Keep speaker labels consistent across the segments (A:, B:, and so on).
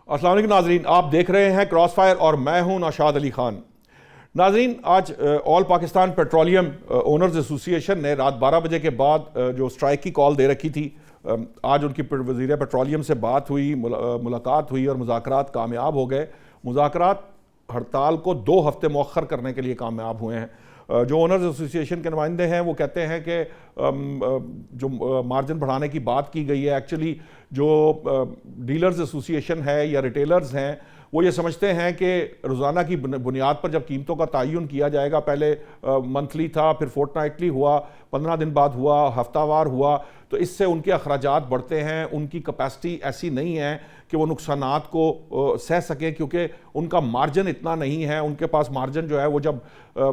A: السلام علیکم ناظرین، آپ دیکھ رہے ہیں کراس فائر اور میں ہوں نوشاد علی خان۔ ناظرین، آج آل پاکستان پیٹرولیم اونرز ایسوسی ایشن نے رات 12 بجے کے بعد جو سٹرائک کی کال دے رکھی تھی، آج ان کی وزیر پیٹرولیم سے بات ہوئی، ملاقات ہوئی اور مذاکرات کامیاب ہو گئے۔ مذاکرات ہڑتال کو 2 ہفتے مؤخر کرنے کے لیے کامیاب ہوئے ہیں۔ جو اونرز ایسوسی ایشن کے نمائندے ہیں وہ کہتے ہیں کہ جو مارجن بڑھانے کی بات کی گئی ہے، ایکچولی جو ڈیلرز ایسوسی ایشن ہے یا ریٹیلرز ہیں وہ یہ سمجھتے ہیں کہ روزانہ کی بنیاد پر جب قیمتوں کا تعین کیا جائے گا، پہلے منتھلی تھا، پھر فورٹ نائٹلی ہوا، 15 دن بعد ہوا، ہفتہ وار ہوا، تو اس سے ان کے اخراجات بڑھتے ہیں۔ ان کی کیپیسٹی ایسی نہیں ہے کہ وہ نقصانات کو سہ سکیں، کیونکہ ان کا مارجن اتنا نہیں ہے۔ ان کے پاس مارجن جو ہے وہ جب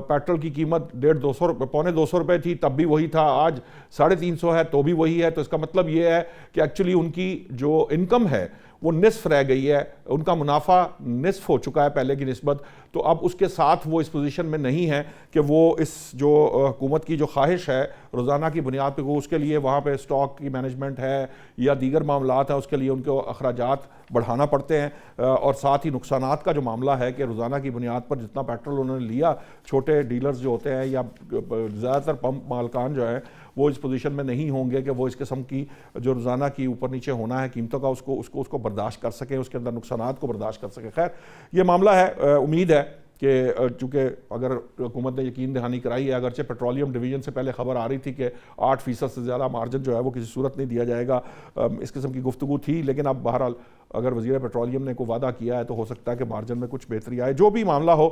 A: پیٹرول کی قیمت 150 روپے تھی تب بھی وہی تھا، آج 350 ہے تو بھی وہی ہے۔ تو اس کا مطلب یہ ہے کہ ایکچولی ان کی جو انکم ہے وہ نصف رہ گئی ہے، ان کا منافع نصف ہو چکا ہے پہلے کی نسبت۔ تو اب اس کے ساتھ وہ اس پوزیشن میں نہیں ہے کہ وہ اس جو حکومت کی جو خواہش ہے روزانہ کی بنیاد پہ، اس کے لیے وہاں پہ سٹاک کی مینجمنٹ ہے یا دیگر معاملات ہیں، اس کے لیے ان کو اخراجات بڑھانا پڑتے ہیں، اور ساتھ ہی نقصانات کا جو معاملہ ہے کہ روزانہ کی بنیاد پر جتنا پیٹرول انہوں نے لیا، چھوٹے ڈیلرز جو ہوتے ہیں یا زیادہ تر پمپ مالکان جو ہیں وہ اس پوزیشن میں نہیں ہوں گے کہ وہ اس قسم کی جو روزانہ کی اوپر نیچے ہونا ہے قیمتوں کا اس کو برداشت کر سکیں، اس کے اندر نقصانات کو برداشت کر سکیں۔ خیر، یہ معاملہ ہے، امید ہے کہ چونکہ اگر حکومت نے یقین دہانی کرائی ہے، اگرچہ پیٹرولیم ڈویژن سے پہلے خبر آ رہی تھی کہ 8% سے زیادہ مارجن جو ہے وہ کسی صورت نہیں دیا جائے گا، اس قسم کی گفتگو تھی، لیکن اب بہرحال اگر وزیر پیٹرولیم نے کوئی وعدہ کیا ہے تو ہو سکتا ہے کہ مارجن میں کچھ بہتری آئے۔ جو بھی معاملہ ہو،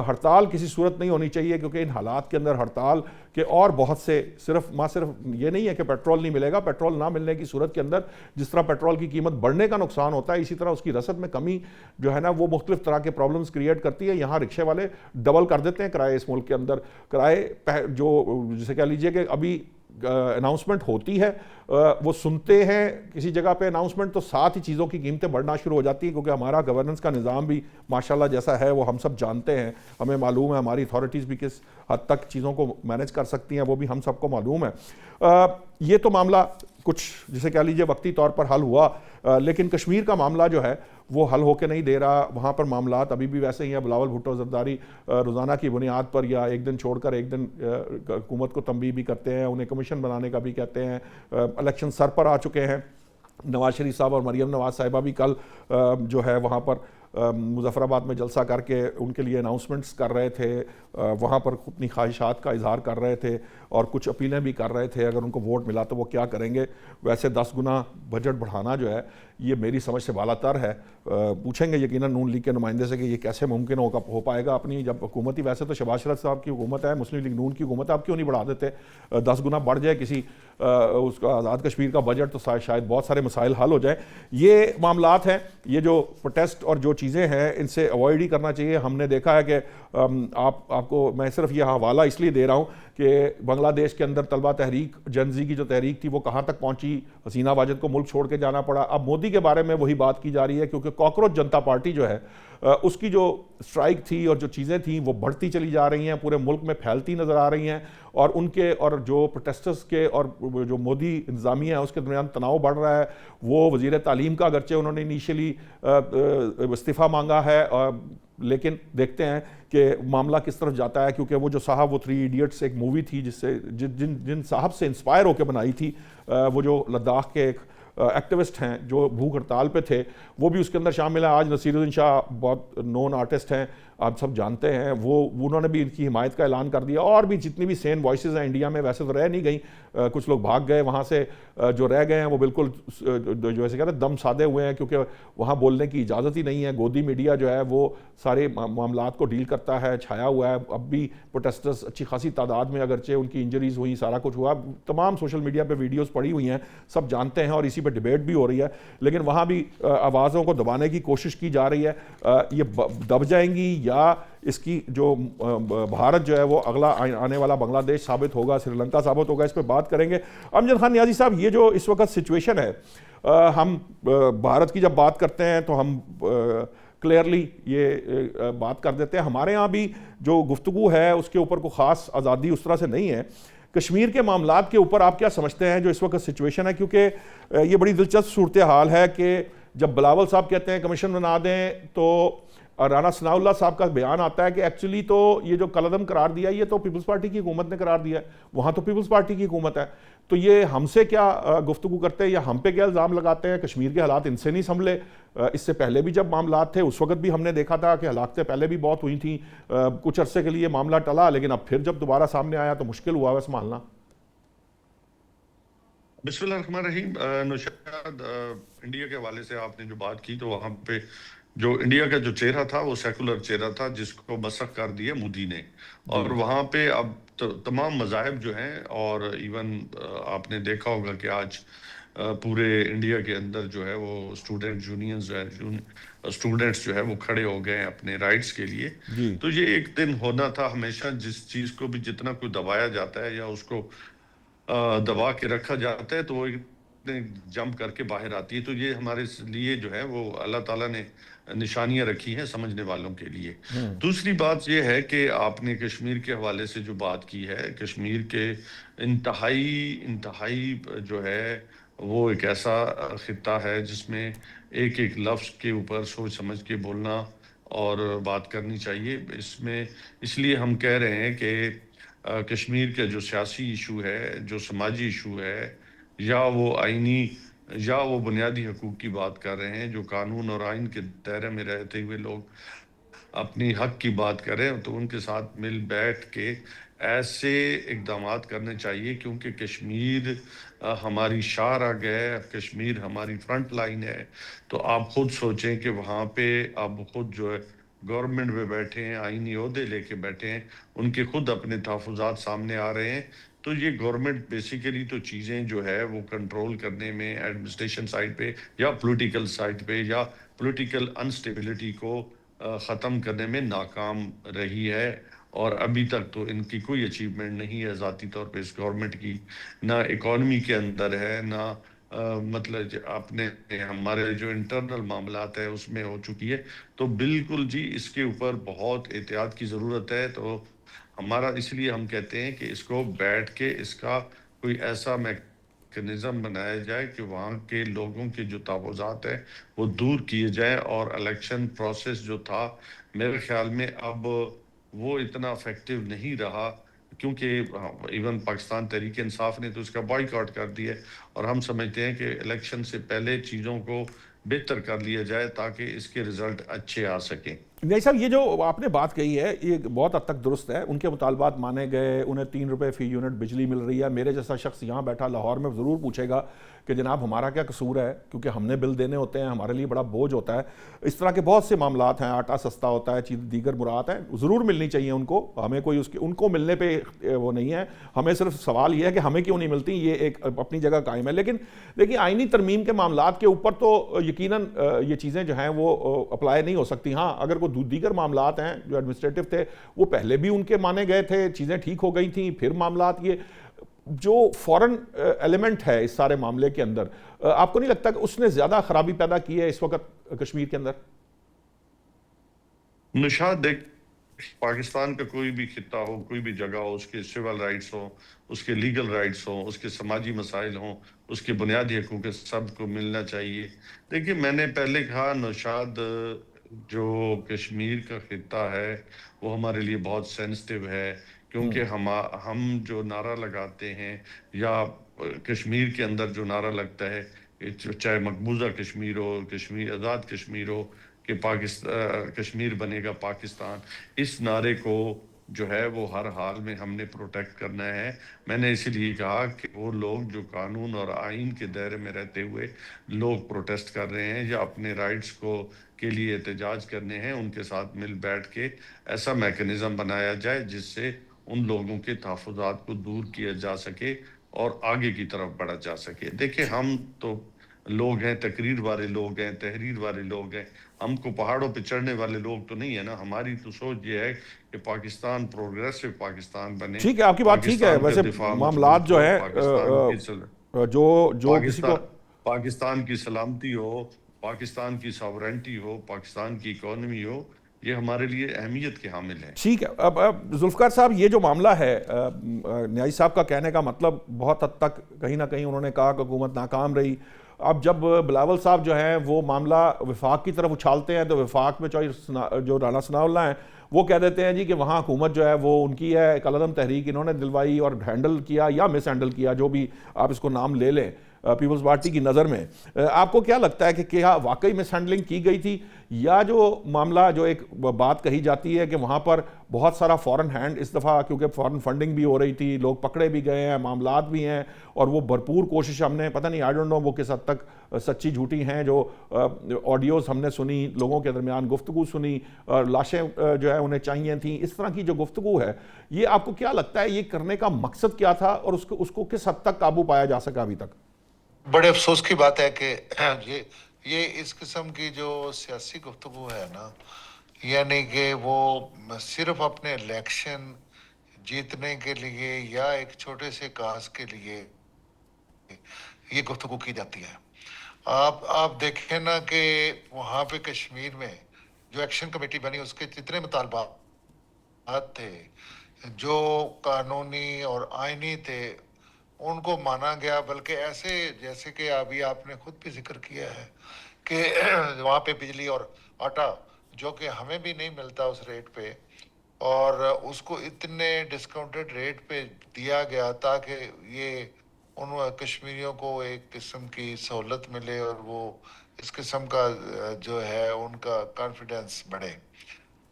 A: ہڑتال کسی صورت نہیں ہونی چاہیے، کیونکہ ان حالات کے اندر ہڑتال کے اور بہت سے صرف یہ نہیں ہے کہ پیٹرول نہیں ملے گا، پیٹرول نہ ملنے کی صورت کے اندر جس طرح پیٹرول کی قیمت بڑھنے کا نقصان ہوتا ہے، اسی طرح اس کی رسد میں کمی جو ہے نا وہ مختلف طرح کے پرابلمز کریٹ کرتی ہے۔ یہاں رکشے والے ڈبل کر دیتے ہیں کرائے، اس ملک کے اندر کرائے جو جسے کہہ لیجئے کہ ابھی اناؤنسمنٹ ہوتی ہے، وہ سنتے ہیں کسی جگہ پہ اناؤنسمنٹ تو ساتھ ہی چیزوں کی قیمتیں بڑھنا شروع ہو جاتی ہیں، کیونکہ ہمارا گورننس کا نظام بھی ماشاءاللہ جیسا ہے وہ ہم سب جانتے ہیں، ہمیں معلوم ہے ہماری اتھارٹیز بھی کس حد تک چیزوں کو مینج کر سکتی ہیں، وہ بھی ہم سب کو معلوم ہے۔ یہ تو معاملہ کچھ جسے کہہ لیجئے وقتی طور پر حل ہوا، لیکن کشمیر کا معاملہ جو ہے وہ حل ہو کے نہیں دے رہا۔ وہاں پر معاملات ابھی بھی ویسے ہی ہیں۔ بلاول بھٹو زرداری روزانہ کی بنیاد پر یا ایک دن چھوڑ کر ایک دن حکومت کو تنبیہ بھی کرتے ہیں، انہیں کمیشن بنانے کا بھی کہتے ہیں۔ الیکشن سر پر آ چکے ہیں، نواز شریف صاحب اور مریم نواز صاحبہ بھی کل جو ہے وہاں پر مظفر آباد میں جلسہ کر کے ان کے لیے اناؤنسمنٹس کر رہے تھے، وہاں پر اپنی خواہشات کا اظہار کر رہے تھے اور کچھ اپیلیں بھی کر رہے تھے اگر ان کو ووٹ ملا تو وہ کیا کریں گے۔ ویسے 10 گنا بجٹ بڑھانا جو ہے یہ میری سمجھ سے بالا تر ہے۔ پوچھیں گے یقیناً نون لیگ کے نمائندے سے کہ یہ کیسے ممکن ہو پائے گا اپنی جب حکومت ہی، ویسے تو شہباز شریف صاحب کی حکومت ہے، مسلم لیگ نون کی حکومت ہے، آپ کیوں نہیں بڑھا دیتے؟ 10 گنا بڑھ جائے کسی اس کا آزاد کشمیر کا بجٹ تو شاید بہت سارے مسائل حل ہو جائیں۔ یہ معاملات ہیں، یہ جو پروٹیسٹ اور جو چیزیں ہیں ان سے اوائڈ ہی کرنا چاہیے۔ ہم نے دیکھا ہے کہ آپ کو میں صرف یہ حوالہ اس لیے دے رہا ہوں کہ بنگلہ دیش کے اندر طلبہ تحریک جنزی کی جو تحریک تھی وہ کہاں تک پہنچی، حسینہ واجد کو ملک چھوڑ کے جانا پڑا۔ اب مودی کے بارے میں وہی بات کی جا رہی ہے، کیونکہ کاکروچ جنتا پارٹی جو ہے اس کی جو سٹرائک تھی اور جو چیزیں تھیں وہ بڑھتی چلی جا رہی ہیں، پورے ملک میں پھیلتی نظر آ رہی ہیں، اور ان کے اور جو پروٹیسٹرز کے اور جو مودی انتظامیہ ہے اس کے درمیان تناؤ بڑھ رہا ہے۔ وہ وزیر تعلیم کا اگرچہ انہوں نے انیشیلی استعفیٰ مانگا ہے، لیکن دیکھتے ہیں کہ معاملہ کس طرف جاتا ہے، کیونکہ وہ جو صاحب وہ 3 ایڈیٹس ایک مووی تھی جن صاحب سے انسپائر ہو کے بنائی تھی، وہ جو لداخ کے ایک ایکٹیوسٹ ہیں جو بھوک ہڑتال پہ تھے، وہ بھی اس کے اندر شامل ہیں۔ آج نصیر الدین شاہ بہت نون آرٹسٹ ہیں، آپ سب جانتے ہیں، انہوں نے بھی ان کی حمایت کا اعلان کر دیا، اور بھی جتنی بھی سین وائسز ہیں انڈیا میں، ویسے تو رہ نہیں گئیں، کچھ لوگ بھاگ گئے وہاں سے، جو رہ گئے ہیں وہ بالکل جو ایسے کہتے ہیں دم سادے ہوئے ہیں، کیونکہ وہاں بولنے کی اجازت ہی نہیں ہے۔ گودی میڈیا جو ہے وہ سارے معاملات کو ڈیل کرتا ہے، چھایا ہوا ہے۔ اب بھی پروٹیسٹرز اچھی خاصی تعداد میں اگرچہ ان کی انجریز ہوئی، سارا کچھ ہوا، تمام سوشل میڈیا پہ ویڈیوز پڑی ہوئی ہیں، سب جانتے ہیں، اور اسی پہ ڈیبیٹ بھی ہو رہی ہے، لیکن وہاں بھی آوازوں کو دبانے کی کوشش کی جا رہی ہے۔ یہ دب جائیں گی یا اس کی جو بھارت جو ہے وہ اگلا آنے والا بنگلہ دیش ثابت ہوگا، سری لنکا ثابت ہوگا، اس پہ بات کریں گے۔ امجد خان نیازی صاحب، یہ جو اس وقت سچویشن ہے، ہم بھارت کی جب بات کرتے ہیں تو ہم کلیئرلی یہ بات کر دیتے ہیں، ہمارے ہاں بھی جو گفتگو ہے اس کے اوپر کوئی خاص آزادی اس طرح سے نہیں ہے۔ کشمیر کے معاملات کے اوپر آپ کیا سمجھتے ہیں جو اس وقت سچویشن ہے؟ کیونکہ یہ بڑی دلچسپ صورتحال ہے کہ جب بلاول صاحب کہتے ہیں کمیشن بنا دیں تو رانا ثناء اللہ صاحب کا بیان آتا ہے کہ ایکچولی تو یہ جو کالعدم قرار دیا یہ تو پیپلز پارٹی کی حکومت نے قرار دیا ہے، وہاں تو پیپلز پارٹی کی حکومت ہے، تو یہ ہم سے کیا گفتگو کرتے ہیں یا ہم پہ کیا الزام لگاتے ہیں؟ کشمیر کے حالات ان سے نہیں سنبھلے؟ اس سے پہلے بھی جب معاملات تھے اس وقت بھی ہم نے دیکھا تھا کہ ہلاکتیں پہلے بھی بہت ہوئی تھیں، کچھ عرصے کے لیے معاملہ ٹلا، لیکن اب پھر جب دوبارہ سامنے آیا تو مشکل ہوا ہے سنبھالنا۔
B: بسم اللہ الرحمن الرحیم۔ نوشاد، انڈیا کے حوالے سے آپ نے جو بات کی تو وہاں پہ جو انڈیا کا جو چہرہ تھا وہ سیکولر چہرہ تھا جس کو مسخ کر دیا مودی نے، اور وہاں پہ اب تمام مذاہب جو ہیں، اور ایون آپ نے دیکھا ہوگا کہ آج پورے انڈیا کے اندر جو ہے وہ اسٹوڈنٹ یونینز جو ہے، اسٹوڈنٹس جو ہے وہ کھڑے ہو گئے ہیں اپنے رائٹس کے لیے۔ تو یہ ایک دن ہونا تھا، ہمیشہ جس چیز کو بھی جتنا کوئی دبایا جاتا ہے یا اس کو دبا کے رکھا جاتا ہے تو وہ جمپ کر کے باہر آتی ہے، تو یہ ہمارے لیے جو ہے وہ اللہ تعالیٰ نے نشانیاں رکھی ہیں سمجھنے والوں کے لیے۔ دوسری بات یہ ہے کہ آپ نے کشمیر کے حوالے سے جو بات کی ہے، کشمیر کے انتہائی جو ہے وہ ایک ایسا خطہ ہے جس میں ایک ایک لفظ کے اوپر سوچ سمجھ کے بولنا اور بات کرنی چاہیے۔ اس لیے ہم کہہ رہے ہیں کہ کشمیر کا جو سیاسی ایشو ہے، جو سماجی ایشو ہے، یا وہ آئینی یا وہ بنیادی حقوق کی بات کر رہے ہیں، جو قانون اور آئین کے دائرے میں رہتے ہوئے لوگ اپنی حق کی بات کریں، تو ان کے ساتھ مل بیٹھ کے ایسے اقدامات کرنے چاہیے، کیونکہ کشمیر ہماری شاہراہ ہے، کشمیر ہماری فرنٹ لائن ہے۔ تو آپ خود سوچیں کہ وہاں پہ اب خود جو ہے گورنمنٹ میں بیٹھے ہیں، آئینی عہدے لے کے بیٹھے ہیں، ان کے خود اپنے تحفظات سامنے آ رہے ہیں۔ تو یہ گورنمنٹ بیسیکلی تو چیزیں جو ہے وہ کنٹرول کرنے میں ایڈمنسٹریشن سائٹ پہ یا پولیٹیکل سائٹ پہ یا پولیٹیکل انسٹیبلٹی کو ختم کرنے میں ناکام رہی ہے، اور ابھی تک تو ان کی کوئی اچیومنٹ نہیں ہے ذاتی طور پہ اس گورنمنٹ کی، نہ اکانومی کے اندر ہے، نہ مطلب اپنے ہمارے جو انٹرنل معاملات ہیں اس میں ہو چکی ہے۔ تو بالکل جی اس کے اوپر بہت احتیاط کی ضرورت ہے۔ تو ہمارا اس لیے ہم کہتے ہیں کہ اس کو بیٹھ کے اس کا کوئی ایسا میکانزم بنایا جائے کہ وہاں کے لوگوں کے جو تحفظات ہیں وہ دور کیے جائیں، اور الیکشن پروسیس جو تھا میرے خیال میں اب وہ اتنا افیکٹو نہیں رہا، کیونکہ ایون پاکستان تحریک انصاف نے تو اس کا بائیکاٹ کر دیا ہے، اور ہم سمجھتے ہیں کہ الیکشن سے پہلے چیزوں کو بہتر کر لیا جائے تاکہ اس کے رزلٹ اچھے آ سکیں۔
A: نہیں صاحب، یہ جو آپ نے بات کہی ہے یہ بہت حد تک درست ہے، ان کے مطالبات مانے گئے، انہیں 3 روپے فی یونٹ بجلی مل رہی ہے۔ میرے جیسا شخص یہاں بیٹھا لاہور میں ضرور پوچھے گا کہ جناب ہمارا کیا قصور ہے، کیونکہ ہم نے بل دینے ہوتے ہیں، ہمارے لیے بڑا بوجھ ہوتا ہے۔ اس طرح کے بہت سے معاملات ہیں، آٹا سستا ہوتا ہے، چیز دیگر مراد ہیں، ضرور ملنی چاہیے ان کو، ہمیں کوئی ان کو ملنے پہ وہ نہیں ہے، ہمیں صرف سوال یہ ہے کہ ہمیں کیوں نہیں ملتی، یہ ایک اپنی جگہ قائم ہے۔ لیکن دیکھیں آئینی ترمیم کے معاملات کے اوپر تو یقیناً یہ چیزیں جو ہیں وہ اپلائی نہیں ہو سکتی۔ ہاں اگر کوئی دیگر معاملات ہیں جو ایڈمنسٹریٹو تھے وہ پہلے بھی ان کے مانے گئے تھے، چیزیں ٹھیک ہو گئی تھیں، پھر معاملات یہ جو فورن ایلیمنٹ ہے اس سارے معاملے کے اندر، آپ کو نہیں لگتا کہ اس نے زیادہ خرابی پیدا کی ہے اس وقت کشمیر کے اندر؟
B: نشاد، دیکھ پاکستان کا کوئی بھی خطہ ہو، کوئی بھی جگہ ہو، اس کے سول رائٹس ہوں، اس کے لیگل رائٹس ہوں، اس کے سماجی مسائل ہوں، اس کے بنیادی حقوق سب کو ملنا چاہیے۔ دیکھیے میں نے پہلے کہا نوشاد، جو کشمیر کا خطہ ہے وہ ہمارے لیے بہت سینسٹیو ہے، کیونکہ ہم جو نعرہ لگاتے ہیں یا کشمیر کے اندر جو نعرہ لگتا ہے، چاہے مقبوضہ کشمیر ہو، کشمیر آزاد کشمیر ہو، کہ کشمیر بنے گا پاکستان، اس نعرے کو جو ہے وہ ہر حال میں ہم نے پروٹیکٹ کرنا ہے۔ میں نے اسی لیے کہا کہ وہ لوگ جو قانون اور آئین کے دائرے میں رہتے ہوئے لوگ پروٹیسٹ کر رہے ہیں یا اپنے رائٹس کے لیے احتجاج کرنے ہیں، ان کے ساتھ مل بیٹھ کے ایسا میکانزم بنایا جائے جس سے ان لوگوں کے تحفظات کو دور کیا جا سکے اور آگے کی طرف بڑھا جا سکے۔ دیکھیں ہم تو لوگ ہیں، تقریر والے لوگ ہیں، تحریر والے لوگ ہیں، ہم کو پہاڑوں پہ چڑھنے والے لوگ تو نہیں ہے نا۔ ہماری تو سوچ یہ ہے کہ پاکستان پروگریسو پاکستان بنے،
A: ٹھیک ہے، آپ کی بات ٹھیک ہے، ویسے معاملات جو ہے جو کسی کو
B: پاکستان کی سلامتی ہو، پاکستان کی ساورنٹی ہو، پاکستان کی اکانومی ہو، یہ ہمارے لیے اہمیت کے حامل ہیں۔
A: ٹھیک ہے۔ اب ذوالفقار صاحب، یہ جو معاملہ ہے، نیازی صاحب کا کہنے کا مطلب بہت حد تک کہیں نہ کہیں انہوں نے کہا کہ حکومت ناکام رہی، اب جب بلاول صاحب جو ہیں وہ معاملہ وفاق کی طرف اچھالتے ہیں تو وفاق میں جو رانا ثناء اللہ ہیں وہ کہہ دیتے ہیں جی کہ وہاں حکومت جو ہے وہ ان کی ہے، کالعدم تحریک انہوں نے دلوائی اور ہینڈل کیا یا مس ہینڈل کیا، جو بھی آپ اس کو نام لے لیں پیپلز پارٹی کی نظر میں۔ آپ کو کیا لگتا ہے کہ کیا واقعی مس ہینڈلنگ کی گئی تھی، یا جو معاملہ جو ایک بات کہی جاتی ہے کہ وہاں پر بہت سارا فورن ہینڈ اس دفعہ، کیونکہ فورن فنڈنگ بھی ہو رہی تھی، لوگ پکڑے بھی گئے ہیں، معاملات بھی ہیں، اور وہ بھرپور کوشش ہم نے پتہ نہیں آئی ڈونٹ نو وہ کس حد تک سچی جھوٹی ہیں، جو آڈیوز ہم نے سنی، لوگوں کے درمیان گفتگو سنی، لاشیں جو ہے انہیں چاہیے تھیں، اس طرح کی جو گفتگو ہے، یہ آپ کو کیا لگتا ہے یہ کرنے کا مقصد کیا تھا اور اس کو کس حد تک قابو پایا جا سکا ابھی تک؟
C: بڑے افسوس کی بات ہے کہ یہ اس قسم کی جو سیاسی گفتگو ہے نا، یعنی کہ وہ صرف اپنے الیکشن جیتنے کے لیے یا ایک چھوٹے سے کاز کے لیے یہ گفتگو کی جاتی ہے۔ آپ دیکھیں نا کہ وہاں پہ کشمیر میں جو ایکشن کمیٹی بنی، اس کے جتنے مطالبات تھے جو قانونی اور آئینی تھے ان کو مانا گیا، بلکہ ایسے جیسے کہ ابھی آپ نے خود بھی ذکر کیا ہے کہ وہاں پہ بجلی اور آٹا جو کہ ہمیں بھی نہیں ملتا اس ریٹ پہ، اور اس کو اتنے ڈسکاؤنٹڈ ریٹ پہ دیا گیا تاکہ یہ ان کشمیریوں کو ایک قسم کی سہولت ملے اور وہ اس قسم کا جو ہے ان کا کانفیڈنس بڑھے۔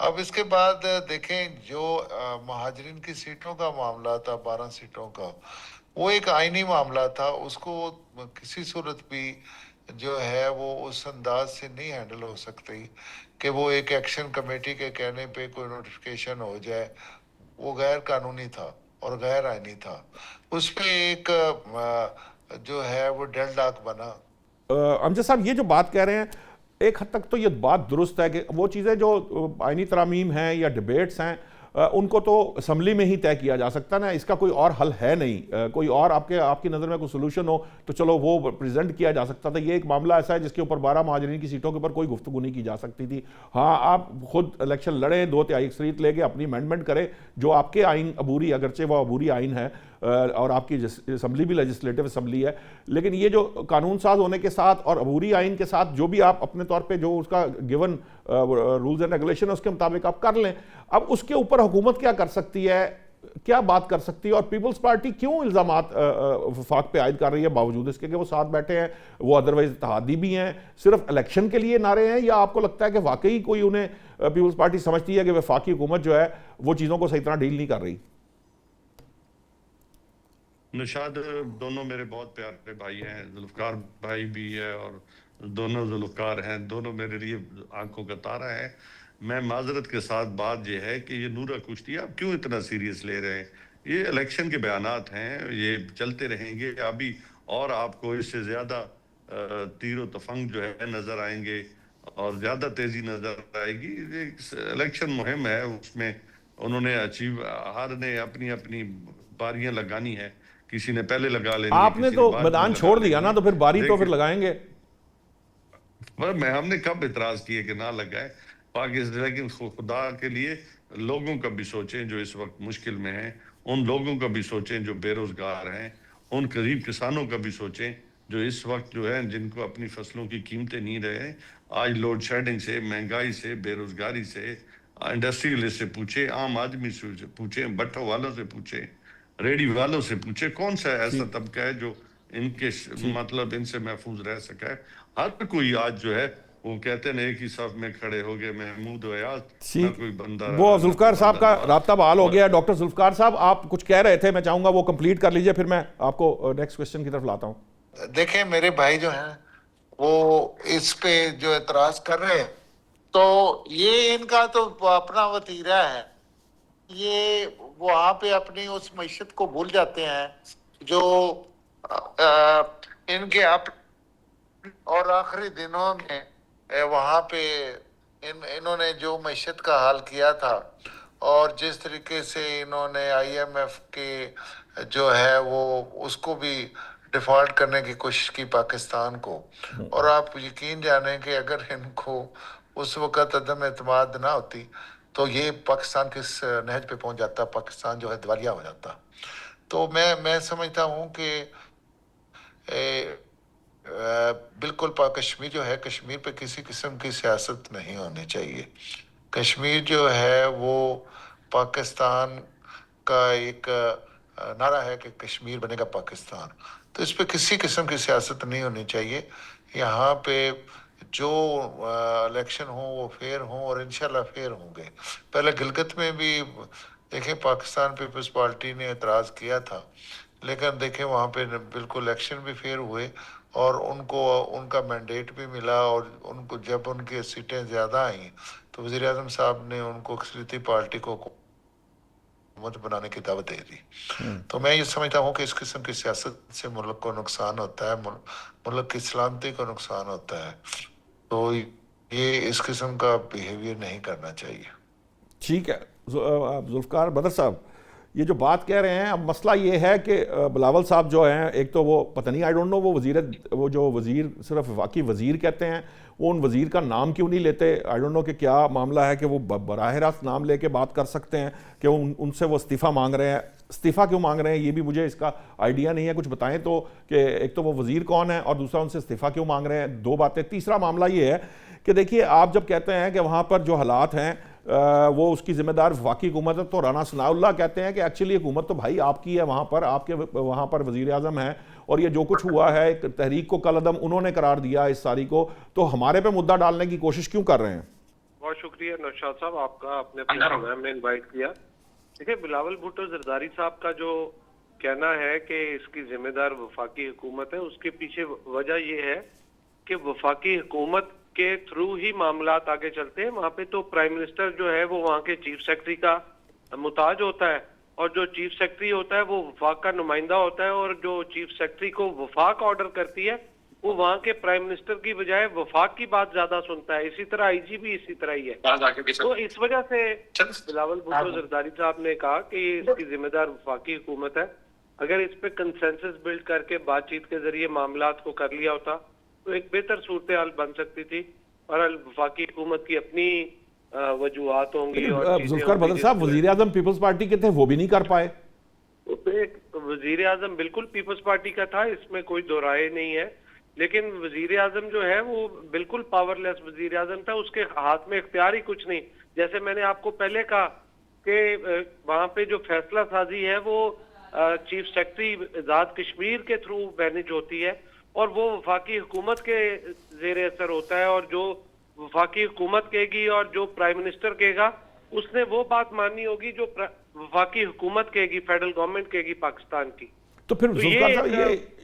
C: اب اس کے بعد دیکھیں جو مہاجرین کی سیٹوں کا معاملہ تھا، 12 سیٹوں کا، وہ ایک آئینی معاملہ تھا، اس کو کسی صورت بھی جو ہے وہ اس انداز سے نہیں ہینڈل ہو سکتی کہ وہ ایک ایکشن کمیٹی کے کہنے پہ کوئی نوٹیفیکیشن ہو جائے۔ وہ غیر قانونی تھا اور غیر آئینی تھا، اس پہ ایک جو ہے وہ ڈیڈ لاک بنا۔
A: امجد صاحب یہ جو بات کہہ رہے ہیں ایک حد تک تو یہ بات درست ہے کہ وہ چیزیں جو آئینی ترامیم ہیں یا ڈیبیٹس ہیں ان کو تو اسمبلی میں ہی طے کیا جا سکتا نا، اس کا کوئی اور حل ہے نہیں، کوئی اور آپ کی نظر میں کوئی سلوشن ہو تو چلو وہ پریزنٹ کیا جا سکتا تھا۔ یہ ایک معاملہ ایسا ہے جس کے اوپر 12 مہاجرین کی سیٹوں کے اوپر کوئی گفتگو نہیں کی جا سکتی تھی۔ ہاں آپ خود الیکشن لڑیں، 2/3 اکثریت لے کے اپنی امینڈمنٹ کریں جو آپ کے آئین عبوری، اگرچہ وہ عبوری آئین ہے اور آپ کی اسمبلی بھی لیجسلیٹو اسمبلی ہے، لیکن یہ جو قانون ساز ہونے کے ساتھ اور عبوری آئین کے ساتھ جو بھی آپ اپنے طور پہ جو اس کا گیون رولز اینڈ ریگولیشن ہے اس کے مطابق آپ کر لیں۔ اب اس کے اوپر حکومت کیا کر سکتی ہے، کیا بات کر سکتی ہے، اور پیپلز پارٹی کیوں الزامات وفاق پہ عائد کر رہی ہے باوجود اس کے کہ وہ ساتھ بیٹھے ہیں، وہ ادروائز اتحادی بھی ہیں، صرف الیکشن کے لیے نعرے ہیں، یا آپ کو لگتا ہے کہ واقعی کوئی انہیں پیپلز پارٹی سمجھتی ہے کہ وفاقی حکومت جو ہے وہ چیزوں کو صحیح طرح ڈیل نہیں کر رہی؟
B: نشاد، دونوں میرے بہت پیارے بھائی ہیں، ذوالفقار بھائی بھی ہے اور دونوں ذوالفقار ہیں، دونوں میرے لیے آنکھوں کا تارا ہے۔ میں معذرت کے ساتھ بات یہ ہے کہ یہ نورہ کشتی آپ کیوں اتنا سیریس لے رہے ہیں؟ یہ الیکشن کے بیانات ہیں، یہ چلتے رہیں گے، ابھی اور آپ کو اس سے زیادہ تیر و تفنگ جو ہے نظر آئیں گے اور زیادہ تیزی نظر آئے گی۔ الیکشن مہم ہے، اس میں انہوں نے ہر نے اپنی اپنی باریاں لگانی ہے، کسی نے پہلے لگا لینی ہے،
A: آپ نے
B: کسی
A: تو
B: بعد میں
A: میدان
B: لگا
A: چھوڑ
B: لینی
A: دیا نا،
B: ہے۔
A: تو پھر باری تو پھر
B: دیکھیں،
A: لگائیں گے۔
B: ہم نے کب اعتراض کیے کہ نہ لگائے پاکستان، لیکن خدا کے لیے لوگوں کا بھی سوچیں جو اس وقت مشکل میں ہیں، ان لوگوں کا بھی سوچیں جو بے روزگار ہیں، ان غریب کسانوں کا بھی سوچیں جو اس وقت جو ہے جن کو اپنی فصلوں کی قیمتیں نہیں رہے۔ آج لوڈ شیڈنگ سے، مہنگائی سے، بے روزگاری سے، انڈسٹریلسٹ سے پوچھیں، عام آدمی سے پوچھیں، بٹھوں والوں سے پوچھیں، ریڈی والوں سے پوچھیں، کون سا ایسا طبقہ ہے جو ان کے مطلب ان سے محفوظ رہ سکا ہے؟ ہر کوئی آج جو ہے وہ کہتے ہیں ایک ہی صف میں کھڑے ہو گئے محمود و ایاز، نہ کوئی بندہ
A: وہ
B: رہا نہ کوئی
A: ذوالفقار صاحب
B: بندہ
A: کا
B: نواز۔
A: رابطہ بحال ہو گیا۔ ڈاکٹر ذوالفقار صاحب آپ کچھ کہہ رہے تھے، میں چاہوں گا وہ کمپلیٹ کر لیجئے، پھر میں آپ کو نیکسٹ کوسچن کی طرف لاتا ہوں۔
C: دیکھیں میرے بھائی جو ہیں وہ اس پہ جو اعتراض کر رہے ہیں تو یہ ان کا تو اپنا وتیرہ ہے، یہ وہاں پہ اپنی اس معیشت کو بھول جاتے ہیں جو ان کے اور آخری دنوں میں وہاں پہ انہوں نے جو معیشت کا حال کیا تھا اور جس طریقے سے انہوں نے آئی ایم ایف کے جو ہے وہ اس کو بھی ڈیفالٹ کرنے کی کوشش کی پاکستان کو، اور آپ یقین جانیں کہ اگر ان کو اس وقت عدم اعتماد نہ ہوتی تو یہ پاکستان کس نہج پہ پہنچ جاتا، پاکستان جو ہے دیوالیہ ہو جاتا۔ تو میں سمجھتا ہوں کہ بالکل کشمیر جو ہے، کشمیر پہ کسی قسم کی سیاست نہیں ہونی چاہیے. کشمیر جو ہے وہ پاکستان کا ایک نعرہ ہے کہ کشمیر بنے گا پاکستان. تو اس پہ کسی قسم کی سیاست نہیں ہونی چاہیے. یہاں پہ جو الیکشن ہوں وہ فیئر ہوں، اور انشاءاللہ فیئر ہوں گے. پہلے گلگت میں بھی دیکھیں پاکستان پیپلز پارٹی نے اعتراض کیا تھا، لیکن دیکھیں وہاں پہ بالکل الیکشن بھی فیئر ہوئے اور ان کو ان کا مینڈیٹ بھی ملا. اور ان کو جب ان کی سیٹیں زیادہ آئیں تو وزیر اعظم صاحب نے ان کو اکثریتی پارٹی کو حکومت بنانے کی دعوت دے دی. تو میں یہ سمجھتا ہوں کہ اس قسم کی سیاست سے ملک کو نقصان ہوتا ہے، ملک کی سلامتی کو نقصان ہوتا ہے. تو یہ اس قسم کا بیہیویئر نہیں کرنا چاہیے.
A: ٹھیک ہے. ذوالفقار بدر صاحب، یہ جو بات کہہ رہے ہیں، اب مسئلہ یہ ہے کہ بلاول صاحب جو ہیں، ایک تو وہ پتہ نہیں، آئی ڈونٹ نو، وہ جو وزیر صرف وفاقی وزیر کہتے ہیں، وہ ان وزیر کا نام کیوں نہیں لیتے؟ آئی ڈونٹ نو کہ کیا معاملہ ہے کہ وہ براہ راست نام لے کے بات کر سکتے ہیں کہ ان سے وہ استعفیٰ مانگ رہے ہیں. استعفیٰ کیوں مانگ رہے ہیں یہ بھی مجھے اس کا آئیڈیا نہیں ہے. کچھ بتائیں تو کہ ایک تو وہ وزیر کون ہے اور دوسرا ان سے استعفیٰ کیوں مانگ رہے ہیں. دو باتیں. تیسرا معاملہ یہ ہے کہ دیکھیے، آپ جب کہتے ہیں کہ وہاں پر جو حالات ہیں وہ اس کی ذمہ دار وفاقی حکومت ہے، تو رانا ثناء اللہ کہتے ہیں کہ ایکچولی حکومت تو بھائی آپ کی ہے، وہاں پر آپ کے وہاں پر وزیر اعظم ہیں، اور یہ جو کچھ ہوا ہے ایک تحریک کو کل عدم انہوں نے قرار دیا اس ساری کو، تو ہمارے پہ مدعا ڈالنے کی کوشش کیوں کر رہے ہیں؟
D: بہت شکریہ نوشاد صاحب، آپ کا اپنے پروگرام میں انوائٹ کیا. دیکھیں، بلاول بھٹو زرداری صاحب کا جو کہنا ہے کہ اس کی ذمہ دار وفاقی حکومت ہے، اس کے پیچھے وجہ یہ ہے کہ وفاقی حکومت کے تھرو ہی معاملات آگے چلتے ہیں. وہاں پہ تو پرائم منسٹر جو ہے وہ وہاں کے چیف سیکرٹری کا محتاج ہوتا ہے، اور جو چیف سیکرٹری ہوتا ہے وہ وفاق کا نمائندہ ہوتا ہے، اور جو چیف سیکرٹری کو وفاق آرڈر کرتی ہے وہ وہاں کے پرائم منسٹر کی بجائے وفاق کی بات زیادہ سنتا ہے. اسی طرح آئی جی بھی اسی طرح ہی ہے. تو اس وجہ سے بلاول بھٹو زرداری صاحب نے کہا کہ یہ اس کی ذمہ دار وفاقی حکومت ہے. اگر اس پہ کنسنسس بلڈ کر کے بات چیت کے ذریعے معاملات کو کر لیا ہوتا تو ایک بہتر صورتحال بن سکتی تھی. اور وفاقی حکومت کی اپنی وجوہات ہوں گی اور
A: ذوالفقار بدر صاحب، وزیر اعظم پیپلز پارٹی کے تھے، وہ بھی نہیں کر پائے.
D: وزیر اعظم بالکل پیپلز پارٹی کا تھا، اس میں کوئی دو رائے نہیں ہے، لیکن وزیر اعظم جو ہے وہ بالکل پاور لیس وزیر اعظم تھا. اس کے ہاتھ میں اختیار ہی کچھ نہیں. جیسے میں نے آپ کو پہلے کہا کہ وہاں پہ جو فیصلہ سازی ہے وہ چیف سیکرٹری آزاد کشمیر کے تھرو مینج ہوتی ہے، اور وہ وفاقی حکومت کے زیر اثر ہوتا ہے. اور جو وفاقی حکومت کہے گی اور جو پرائم منسٹر کہے گا، اس نے وہ بات ماننی ہوگی جو وفاقی حکومت کہے گی، فیڈرل گورنمنٹ کہے گی پاکستان کی.
A: تو پھر ذوالفقار صاحب،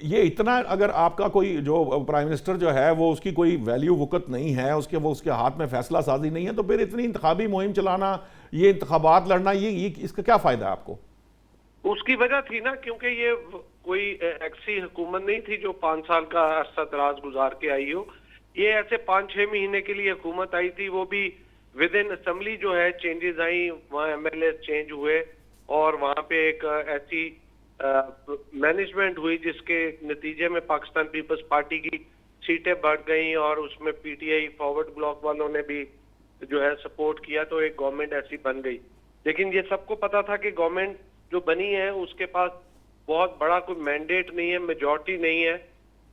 A: یہ اتنا اگر آپ کا کوئی جو پرائم منسٹر جو ہے وہ اس کی کوئی ویلیو وقت نہیں ہے، وہ اس کے ہاتھ میں فیصلہ سازی نہیں ہے، تو پھر اتنی انتخابی مہم چلانا، یہ انتخابات لڑنا، یہ اس کا کیا فائدہ ہے آپ کو؟
D: اس کی وجہ تھی نا، کیونکہ یہ کوئی ایسی حکومت نہیں تھی جو 5 سال کا عرصہ دراز گزار کے آئی ہو. یہ ایسے 5-6 مہینے کے لیے حکومت آئی تھی، وہ بھی ود ان اسمبلی جو ہے چینجز آئیں، وہاں ایم ایل اے چینج ہوئے، اور وہاں پہ ایک ایسی مینجمنٹ ہوئی جس کے نتیجے میں پاکستان پیپلز پارٹی کی سیٹیں بڑھ گئیں، اور اس میں P T I forward block والوں نے بھی جو ہے سپورٹ کیا، تو ایک گورنمنٹ ایسی بن گئی. لیکن یہ سب کو پتا تھا کہ گورنمنٹ جو بنی ہے اس کے پاس بہت بڑا کوئی مینڈیٹ نہیں ہے، میجورٹی نہیں ہے.